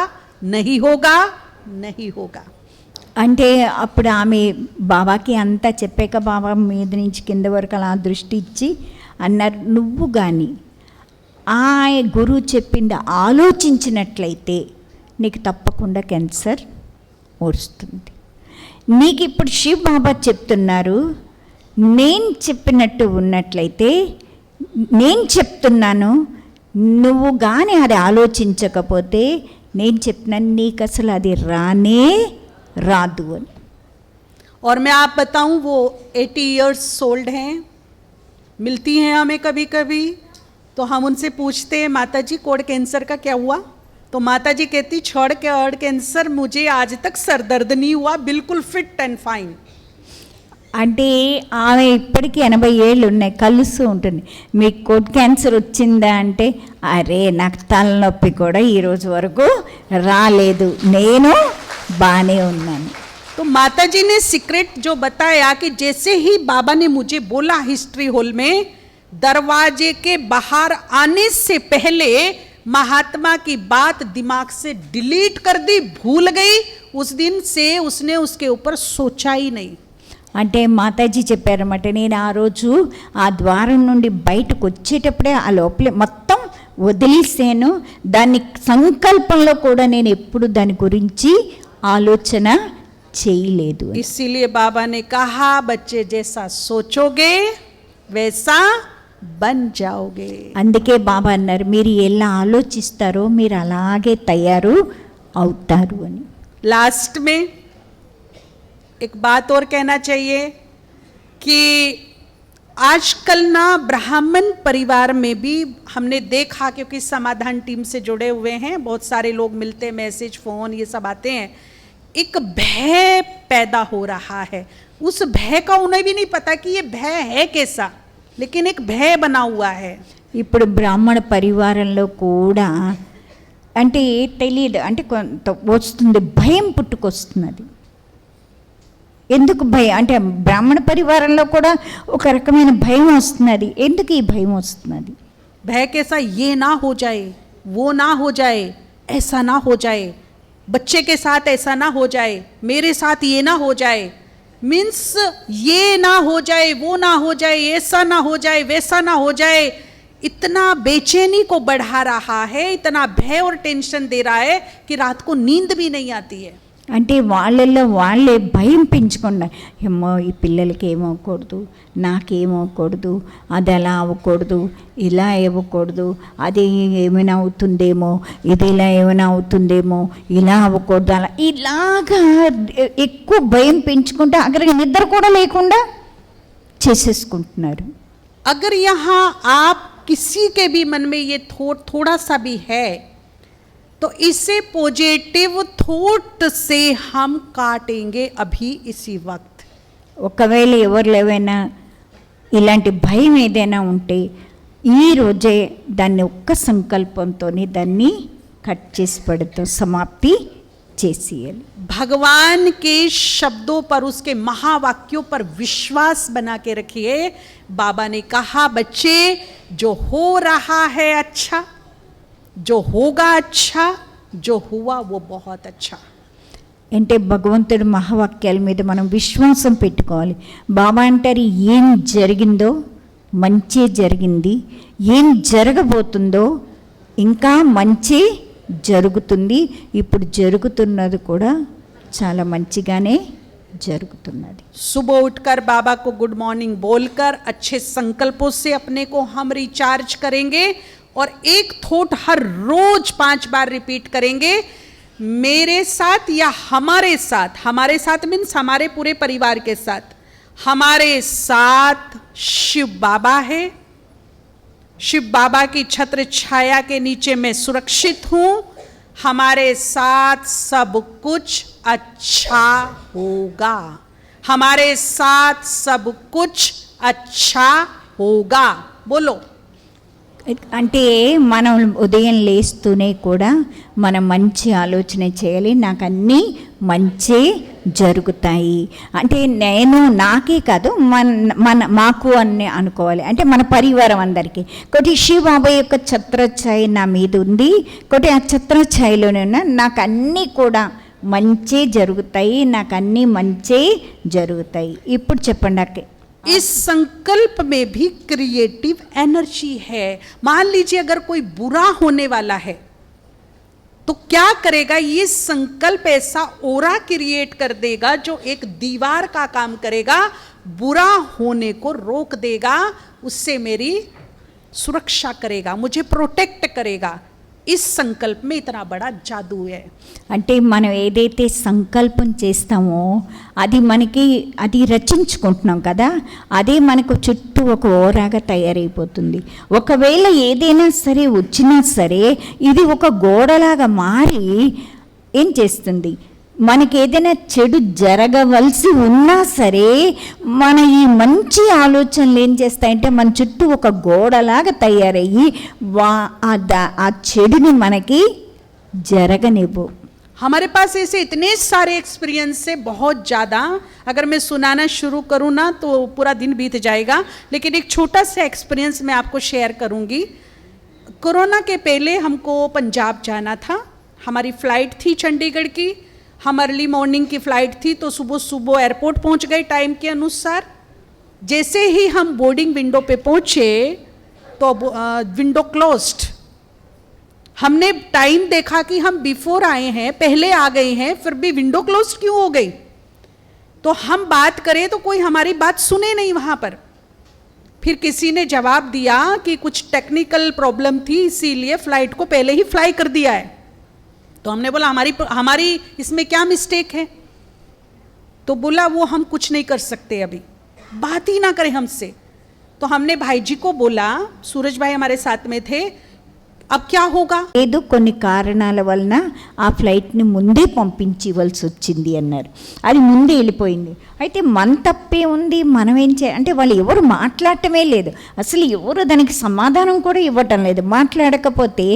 नहीं होगा नहीं होगा।
అంటే అప్పుడు ఆమె బాబాకి అంతా చెప్పాక బాబా మీద నుంచి కింద వరకు అలా దృష్టి ఇచ్చి అన్నారు నువ్వు కానీ ఆ గురువు చెప్పింది ఆలోచించినట్లయితే నీకు తప్పకుండా క్యాన్సర్ వస్తుంది. నీకు ఇప్పుడు శివ్ బాబా చెప్తున్నారు, నేను చెప్పినట్టు ఉన్నట్లయితే నేను చెప్తున్నాను, నువ్వు కానీ అది ఆలోచించకపోతే నేను చెప్తున్నాను నీకు అసలు అది రానే రాదు అని.
और मैं आप बताऊं वो 80 इयर्स ओल्ड हैं, मिलती हैं हमें कभी कभी तो हम उनसे पूछते हैं माता जी कोड़ कैंसर का क्या हुआ, तो माता जी कहती छोड़ कैंसर मुझे आज तक सर दर्द नहीं हुआ, बिल्कुल फिट एंड फाइन।
అంటే ఆమె ఇప్పటికీ 80 ఏళ్ళు ఉన్నాయి, కలుస్తూ ఉంటుంది. మీకు కోడ్ క్యాన్సర్ వచ్చిందా అంటే అరే నాకు తలనొప్పి కూడా ఈరోజు వరకు రాలేదు, నేను బాగానే ఉన్నాను.
तो माता जी ने सीक्रेट जो बताया कि जैसे ही बाबा ने मुझे बोला हिस्ट्री हॉल में, दरवाजे के बाहर आने से पहले महात्मा की बात दिमाग से डिलीट कर दी, भूल गई। उस दिन से उसने उसके ऊपर सोचा ही नहीं।
అంటే మాతాజీ చెప్పారన్నమాట, నేను ఆ రోజు ఆ ద్వారం నుండి బయటకు వచ్చేటప్పుడే ఆ లోపలే మొత్తం వదిలేసాను, దాని సంకల్పంలో కూడా నేను ఎప్పుడు దాని గురించి ఆలోచన చేయలేదు.
इसीलिए बाबा ने कहा बच्चे जैसा सोचोगे वैसा बन जाओगे.
అందుకే బాబా అన్నారు మీరు ఎలా ఆలోచిస్తారో మీరు అలాగే తయారు అవుతారు అని.
लास्ट में एक बात और कहना चाहिए कि आजकल ना ब्राह्मण परिवार में भी हमने देखा, क्योंकि समाधान टीम से जुड़े हुए हैं, बहुत सारे लोग मिलते हैं, मैसेज फ़ोन ये सब आते हैं, एक भय पैदा हो रहा है. उस भय का उन्हें भी नहीं पता कि ये भय है कैसा, लेकिन एक भय बना हुआ है.
ఇప్పుడు బ్రాహ్మణ పరివారంలో కూడా అంటే తెలియదు, అంటే కొంత వస్తుంది, భయం పుట్టుకొస్తున్నది. ఎందుకు భయం అంటే బ్రాహ్మణ పరివారంలో కూడా ఒక రకమైన భయం వస్తున్నది. ఎందుకు ఈ భయం వస్తున్నది?
भय कैसा, ये ना हो जाए, वो ना हो जाए, ऐसा ना हो जाए, बच्चे के साथ ऐसा ना हो जाए, मेरे साथ ये ना हो जाए, मीन्स ये ना हो जाए, वो ना हो जाए, ऐसा ना हो जाए, वैसा ना हो जाए. इतना बेचैनी को बढ़ा रहा है, इतना भय और टेंशन दे रहा है कि रात को नींद भी नहीं आती है।
అంటే వాళ్ళల్లో వాళ్ళే భయం పెంచుకున్నారు. ఏమో ఈ పిల్లలకి ఏమవకూడదు, నాకేమవకూడదు, అది అలా అవ్వకూడదు, ఇలా ఇవ్వకూడదు, అది ఏమైనా అవుతుందేమో, ఇది ఇలా ఏమైనా అవుతుందేమో, ఇలా అవ్వకూడదు, అలా ఇలాగా ఎక్కువ భయం పెంచుకుంటే అక్కడికి నిద్ర కూడా లేకుండా చేసేసుకుంటున్నారు.
अगर यहाँ आप किसी के भी मन में ये थोड़ा सा भी है तो इसे पॉजिटिव थॉट से हम काटेंगे अभी इसी वक्त.
ఒకవేళ ఎవరిలో ఏమైనా ఇలాంటి భయం ఏదైనా ఉంటే ఈ రోజే దాన్ని ఒక్క సంకల్పంతో దాన్ని కట్ చేసి పడుతూ సమాప్తి చేసేయాలి.
भगवान के शब्दों पर, उसके महावाक्यों पर विश्वास बना के रखिए. बाबा ने कहा बच्चे जो हो रहा है अच्छा, जो होगा अच्छा, जो हुआ वो बहुत अच्छा.
అంటే భగవంతుడి మహావాక్యాల మీద మనం విశ్వాసం పెట్టుకోవాలి. బాబా అంటారు ఏం జరిగిందో మంచి జరిగింది, ఏం జరగబోతుందో ఇంకా మంచి జరుగుతుంది, ఇప్పుడు జరుగుతున్నది కూడా చాలా మంచిగానే జరుగుతున్నది.
सुबह उठकर बाबा को गुड मॉर्निंग बोलकर अच्छे संकल्पों से अपने को हम रिचार्ज करेंगे और एक थॉट हर रोज 5 बार रिपीट करेंगे. मेरे साथ या हमारे साथ मीन्स हमारे पूरे परिवार के साथ, हमारे साथ शिव बाबा है. शिव बाबा की छत्र छाया के नीचे मैं सुरक्षित हूँ. हमारे साथ सब कुछ अच्छा होगा. हमारे साथ सब कुछ अच्छा होगा. बोलो.
అంటే మనం ఉదయం లేస్తూనే కూడా మనం మంచి ఆలోచన చేయాలి, నాకు అన్నీ మంచి జరుగుతాయి. అంటే నేను నాకే కాదు మాకు అన్నీ అనుకోవాలి. అంటే మన పరివారం అందరికీ. ఒకటి శివబాబా యొక్క ఛత్రఛాయ నా మీద ఉంది, ఒకటి ఆ ఛత్రఛాయలోనే ఉన్న నాకు అన్నీ కూడా మంచి జరుగుతాయి, నాకు అన్నీ మంచి జరుగుతాయి. ఇప్పుడు చెప్పండి అక్క.
इस संकल्प में भी क्रिएटिव एनर्जी है. मान लीजिए अगर कोई बुरा होने वाला है तो क्या करेगा, ये संकल्प ऐसा ओरा क्रिएट कर देगा जो एक दीवार का काम करेगा, बुरा होने को रोक देगा, उससे मेरी सुरक्षा करेगा, मुझे प्रोटेक्ट करेगा. इस संकल्प में इतना बड़ा जादू है.
అంటే మనం ఏదైతే సంకల్పం చేస్తామో అది రచించుకుంటున్నాం కదా, అదే మనకు చుట్టూ ఒక ఓరాగా తయారైపోతుంది. ఒకవేళ ఏదైనా సరే వచ్చినా సరే ఇది ఒక గోడలాగా మారి ఏం చేస్తుంది, మనకి ఏదైనా చెడు జరగవలసి ఉన్నా సరే మన ఈ మంచి ఆలోచనలు ఏం చేస్తాయంటే మన చుట్టూ ఒక గోడలాగా తయారయ్యి ఆ చెడుని మనకి జరగనివ్వు.
हमारे पास ऐसे इतने सारे एक्सपीरियंस है, बहुत ज़्यादा. अगर मैं सुनाना शुरू करूँ ना तो पूरा दिन बीत जाएगा, लेकिन एक छोटा सा एक्सपीरियंस मैं आपको शेयर करूँगी. कोरोना के पहले हमको पंजाब जाना था. हमारी फ़्लाइट थी चंडीगढ़ की. हम अर्ली मॉर्निंग की फ़्लाइट थी तो सुबह एयरपोर्ट पहुंच गए टाइम के अनुसार. जैसे ही हम बोर्डिंग विंडो पे पहुंचे तो विंडो क्लोज्ड. हमने टाइम देखा कि हम बिफोर आए हैं, पहले आ गए हैं, फिर भी विंडो क्लोज्ड क्यों हो गई. तो हम बात करें तो कोई हमारी बात सुने नहीं वहाँ पर. फिर किसी ने जवाब दिया कि कुछ टेक्निकल प्रॉब्लम थी इसीलिए फ़्लाइट को पहले ही फ्लाई कर दिया है. तो हमने बोला हमारी इसमें क्या मिस्टेक है. तो बोला वो हम कुछ नहीं कर सकते, अभी बात ही ना करें हमसे. तो हमने भाई जी को बोला, सूरज भाई हमारे साथ में थे, अब क्या होगा.
ఏదో కొన్ని కారణాల వలన ఆ ఫ్లైట్ని ముందే పంపించవలసి వచ్చింది అన్నారు. అది ముందే వెళ్ళిపోయింది. అయితే మన తప్పే ఉంది, మనం ఏం అంటే వాళ్ళు ఎవరు మాట్లాడటమే లేదు, అసలు ఎవరు దానికి సమాధానం కూడా ఇవ్వటం లేదు. మాట్లాడకపోతే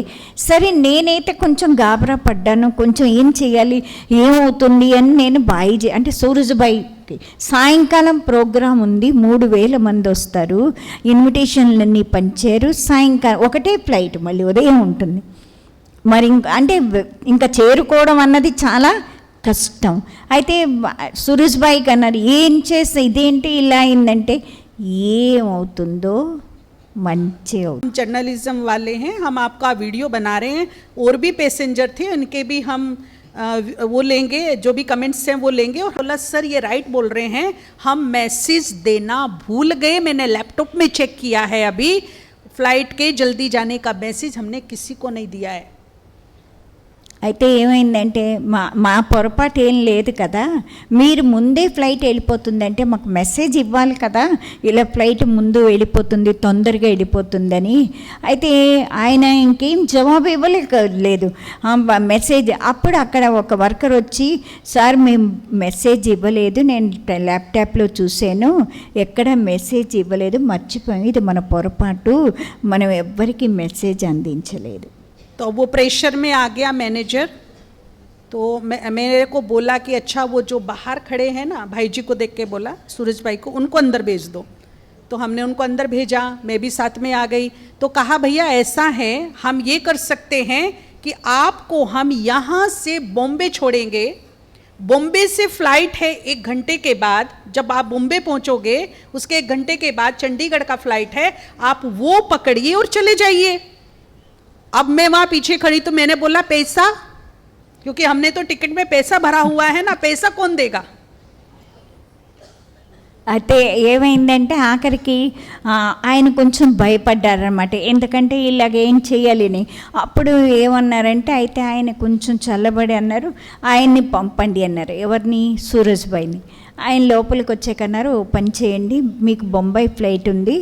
సరే నేనైతే కొంచెం గాబరా పడ్డాను, కొంచెం ఏం చేయాలి ఏమవుతుంది అని నేను అంటే సూరజ్బాయికి సాయంకాలం ప్రోగ్రాం ఉంది, 3000 మంది వస్తారు, ఇన్విటేషన్లన్నీ పంచారు. సాయంకాలం ఒకటే ఫ్లైట్ మళ్ళీ ఉదయం ఉంటుంది. మరి ఇంకా చేరుకోవడం అన్నది చాలా కష్టం. అయితే సూరజ్బాయికి అన్నారు ఏం చేస్తే ఇదేంటి ఇలా అయిందంటే ఏమవుతుందో మంచి
हम जर्नलिज्म वाले हैं, हम आपका वीडियो बना रहे हैं, और भी पैसेंजर थे उनके भी हम वो लेंगे, जो भी कमेंट्स हैं वो लेंगे। और बोला सर ये राइट बोल रहे हैं, हम मैसेज देना भूल गए, मैंने लैपटॉप में चेक किया है, अभी फ्लाइट के जल्दी जाने का मैसेज हमने किसी को नहीं दिया है।
అయితే ఏమైందంటే మా పొరపాటు ఏం లేదు కదా, మీరు ముందే ఫ్లైట్ వెళ్ళిపోతుందంటే మాకు మెసేజ్ ఇవ్వాలి కదా, ఇలా ఫ్లైట్ ముందు వెళ్ళిపోతుంది తొందరగా వెళ్ళిపోతుందని. అయితే ఆయన ఇంకేం జవాబు ఇవ్వలేదు మెసేజ్. అప్పుడు అక్కడ ఒక వర్కర్ వచ్చి సార్ మేము మెసేజ్ ఇవ్వలేదు, నేను ల్యాప్టాప్లో చూశాను, ఎక్కడ మెసేజ్ ఇవ్వలేదు, మర్చిపోయాం, ఇది మన పొరపాటు, మనం ఎవ్వరికి మెసేజ్ అందించలేదు.
तो वो प्रेशर में आ गया मैनेजर, तो मेरे को बोला कि अच्छा वो जो बाहर खड़े हैं ना, भाई जी को देख के बोला, सूरज भाई को, उनको अंदर भेज दो। तो हमने उनको अंदर भेजा, मैं भी साथ में आ गई। तो कहा भैया ऐसा है, हम ये कर सकते हैं कि आपको हम यहाँ से बॉम्बे छोड़ेंगे, बॉम्बे से फ्लाइट है 1 घंटे के बाद, जब आप बॉम्बे पहुँचोगे उसके 1 घंटे के बाद चंडीगढ़ का फ्लाइट है, आप वो पकड़िए और चले जाइए। अब मैं वहाँ पीछे खड़ी तो मैंने बोला पैसा, क्योंकि हमने तो टिकट में पैसा भरा हुआ है ना, पैसा कौन देगा।
అయితే ఏమైందంటే ఆఖరికి ఆయన కొంచెం భయపడ్డారనమాట, ఎందుకంటే ఇలాగ ఏం చేయాలని. అప్పుడు ఏమన్నారంటే అయితే ఆయన కొంచెం చల్లబడి అన్నారు, ఆయన్ని పంపండి అన్నారు. ఎవరిని? సూరజ్భాయిని. ఆయన లోపలికి వచ్చాకన్నారు, ఓ పని చేయండి, మీకు బొంబాయి ఫ్లైట్ ఉంది,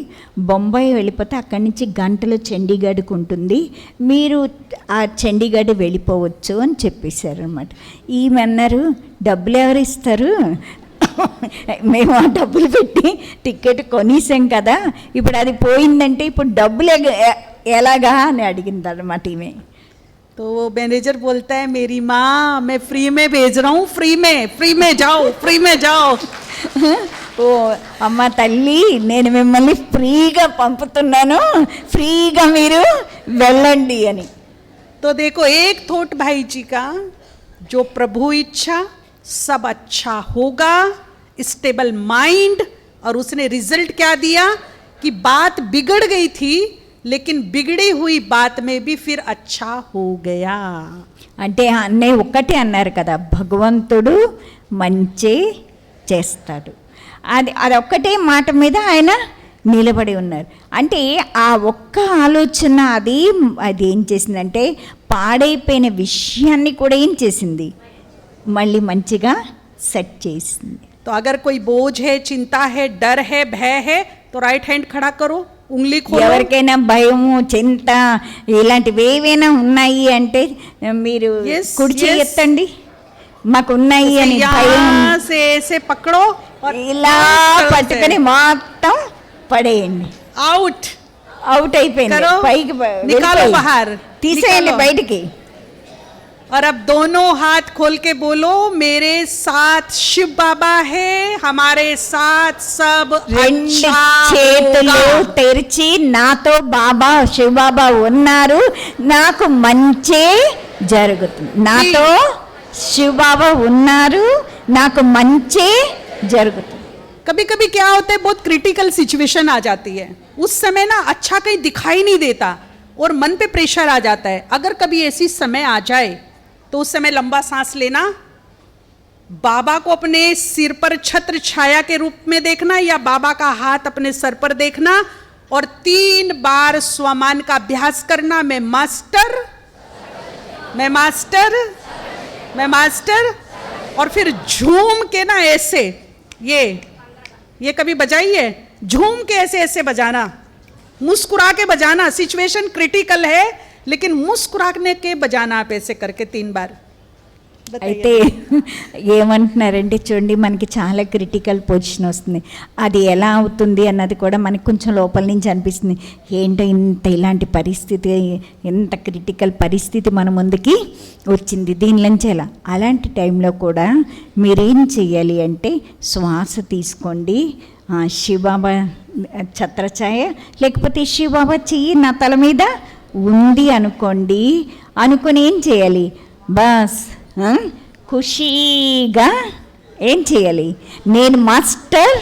బొంబాయి వెళ్ళిపోతే అక్కడి నుంచి గంటలో చండీగఢ్కి ఉంటుంది, మీరు ఆ చండీగఢ్ వెళ్ళిపోవచ్చు అని చెప్పేశారు అనమాట. ఈమె అన్నారు డబ్బులు ఎవరు ఇస్తారు, మేము ఆ డబ్బులు పెట్టి టికెట్ కొనేసాం కదా, ఇప్పుడు అది పోయిందంటే ఇప్పుడు డబ్బులు ఎలాగా అని అడిగింది అన్నమాట ఈమె.
तो वो मैनेजर बोलता है मेरी माँ मैं फ्री में भेज रहा हूँ, फ्री में जाओ, फ्री में जाओ।
ఓ అమ్మ తల్లి, నేను మిమ్మల్ని ఫ్రీగా పంపుతున్నాను, ఫ్రీగా మీరు వెళ్ళండి అని.
तो देखो एक थॉट भाई जी का, जो प्रभु इच्छा सब अच्छा होगा, स्टेबल माइंड, और उसने रिजल्ट क्या दिया कि बात बिगड़ गई थी, लेकिन बिगड़ी हुई बात में भी फिर अच्छा हो गया.
అంటే అన్నయ్య ఒక్కటే అన్నారు కదా, భగవంతుడు మంచి చేస్తాడు, అది ఒక్కటే మాట మీద ఆయన నిలబడి ఉన్నారు. అంటే ఆ ఒక్క ఆలోచన అది ఏం చేసిందంటే పాడైపోయిన విషయాన్ని కూడా ఏం చేసింది, మళ్ళీ మంచిగా సెట్ చేసింది.
तो अगर कोई बोझ है, चिंता है, डर है, भय है, तो राइट हैंड खड़ा करो, उंगली खोलो.
ఎవరికైనా భయము, చింత ఇలాంటివి ఏవైనా ఉన్నాయి అంటే మీరు కుడి చేయి ఎత్తండి, మాకు ఉన్నాయి అని భయం
से पकड़ो और
ఇలా పట్టుకొని మొత్తం పడేయండి. అవుట్ అయిపోయింది, పైకి
निकालो बाहर,
తీసేయండి బయటికి.
और अब दोनों हाथ खोल के बोलो मेरे साथ शिव बाबा है, हमारे साथ सब
రెండు చేతులు తెరిచి నాతో బాబా శివ బాబా ఉన్నారు, నాకు మంచి జరుగుతుంది, నాతో శివ బాబా ఉన్నారు, నాకు మంచి జరుగుతుంది.
कभी कभी क्या होता है, बहुत क्रिटिकल सिचुएशन आ जाती है, उस समय ना अच्छा कहीं दिखाई नहीं देता और मन पे प्रेशर आ जाता है. अगर कभी ऐसी समय आ जाए तो उस समय लंबा सांस लेना, बाबा को अपने सिर पर छत्र छाया के रूप में देखना या बाबा का हाथ अपने सर पर देखना और 3 बार स्वमान का अभ्यास करना, मैं मास्टर, मैं मास्टर, मैं मास्टर. और फिर झूम के ना ऐसे ये कभी बजाई है, झूम के ऐसे ऐसे बजाना, मुस्कुरा के बजाना. सिचुएशन क्रिटिकल है लेकिन मुस्कुराने के बजाना, आप ऐसे करके 3 बार.
అయితే ఏమంటున్నారంటే చూడండి, మనకి చాలా క్రిటికల్ పొజిషన్ వస్తుంది, అది ఎలా అవుతుంది అన్నది కూడా మనకి కొంచెం లోపల నుంచి అనిపిస్తుంది. ఏంటో ఇలాంటి పరిస్థితి, ఎంత క్రిటికల్ పరిస్థితి మన ముందుకి వచ్చింది, దీనిలోంచి ఎలా. అలాంటి టైంలో కూడా మీరేం చెయ్యాలి అంటే శ్వాస తీసుకోండి, శివబాబా ఛత్రఛాయ లేకపోతే శివబాబా చెయ్యి నా తల మీద ఉంది అనుకోండి. అనుకొని ఏం చేయాలి, బస్ ఖుషీగా ఏం చేయాలి, నేను మాస్టర్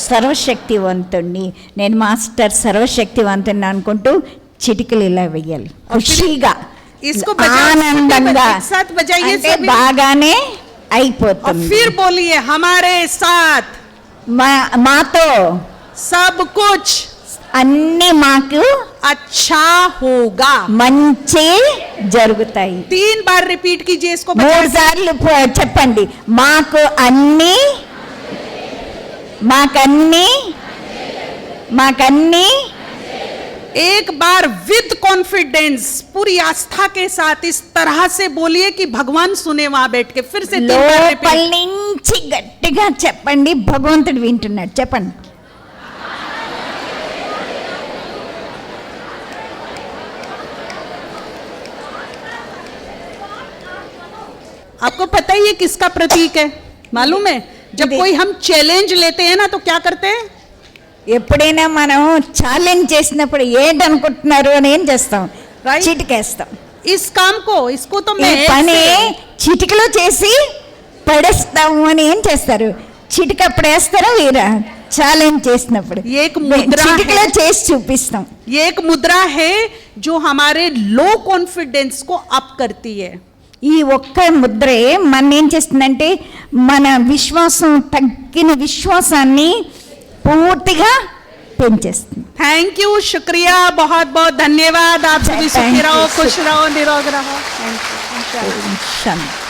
సర్వశక్తివంతుణ్ణి, నేను మాస్టర్ సర్వశక్తివంతుణ్ణి అనుకుంటూ చిటికలు ఇలా వేయాలి ఖుషీగా,
इसको बजाओ,
ఆనందంగా,
एक साथ बजाइए
అంటే
सभी।
బాగానే
और
అయిపోతుంది.
फिर बोलिए हमारे साथ
మాతో
सब कुछ
అన్ని మాకు
अच्छा होगा।
మంచి జరుగుతాయి.
3 बार रिपीट कीजिए इसको
3
बजा
సార్లు చెప్పండి, మాకు అన్ని మాకన్నీ
एक बार विद कॉन्फिडेंस, पूरी आस्था के साथ इस तरह से बोलिए कि भगवान सुने वहां बैठ के। फिर से 3 बार
లోపల
रिपीट।
నుంచి గట్టిగా చెప్పండి, భగవంతుడు వింటున్నాడు. చెప్పండి.
आपको पता ही है किसका प्रतीक है? मालूम है? जब कोई हम चैलेंज लेते हैं ना तो क्या करते हैं?
ఎప్పుడైనా మనం ఛాలెంజ్ చేసినప్పుడు ఏంటనుకుంటున్నారు అని ఏం చేస్తాం?
Right.
చిటికేస్తాం.
इस काम को, इसको तो
ఈ
मैं
పని చిటికలో చేసి పడేస్తాము అని ఏం చేస్తారు? చిటికప్పుడు వేస్తారా వీరా? ఛాలెంజ్ చేసినప్పుడు
एक मुद्रा
చిటికలో
है,
చేసి చూపిస్తాం.
ये एक मुद्रा है जो हमारे लो कॉन्फिडेंस को अप करती है।
ఈ ఒక్క ముద్రే మన ఏం చేస్తుందంటే మన విశ్వాసం, తగ్గిన విశ్వాసాన్ని పూర్తిగా పెంచేస్తుంది.
थैंक यू, शुक्रिया, बहुत बहुत धन्यवाद। आप सभी
Thank
सुखी रहो,
you.
खुश रहो, निरोग रहो। Thank you.
शांति.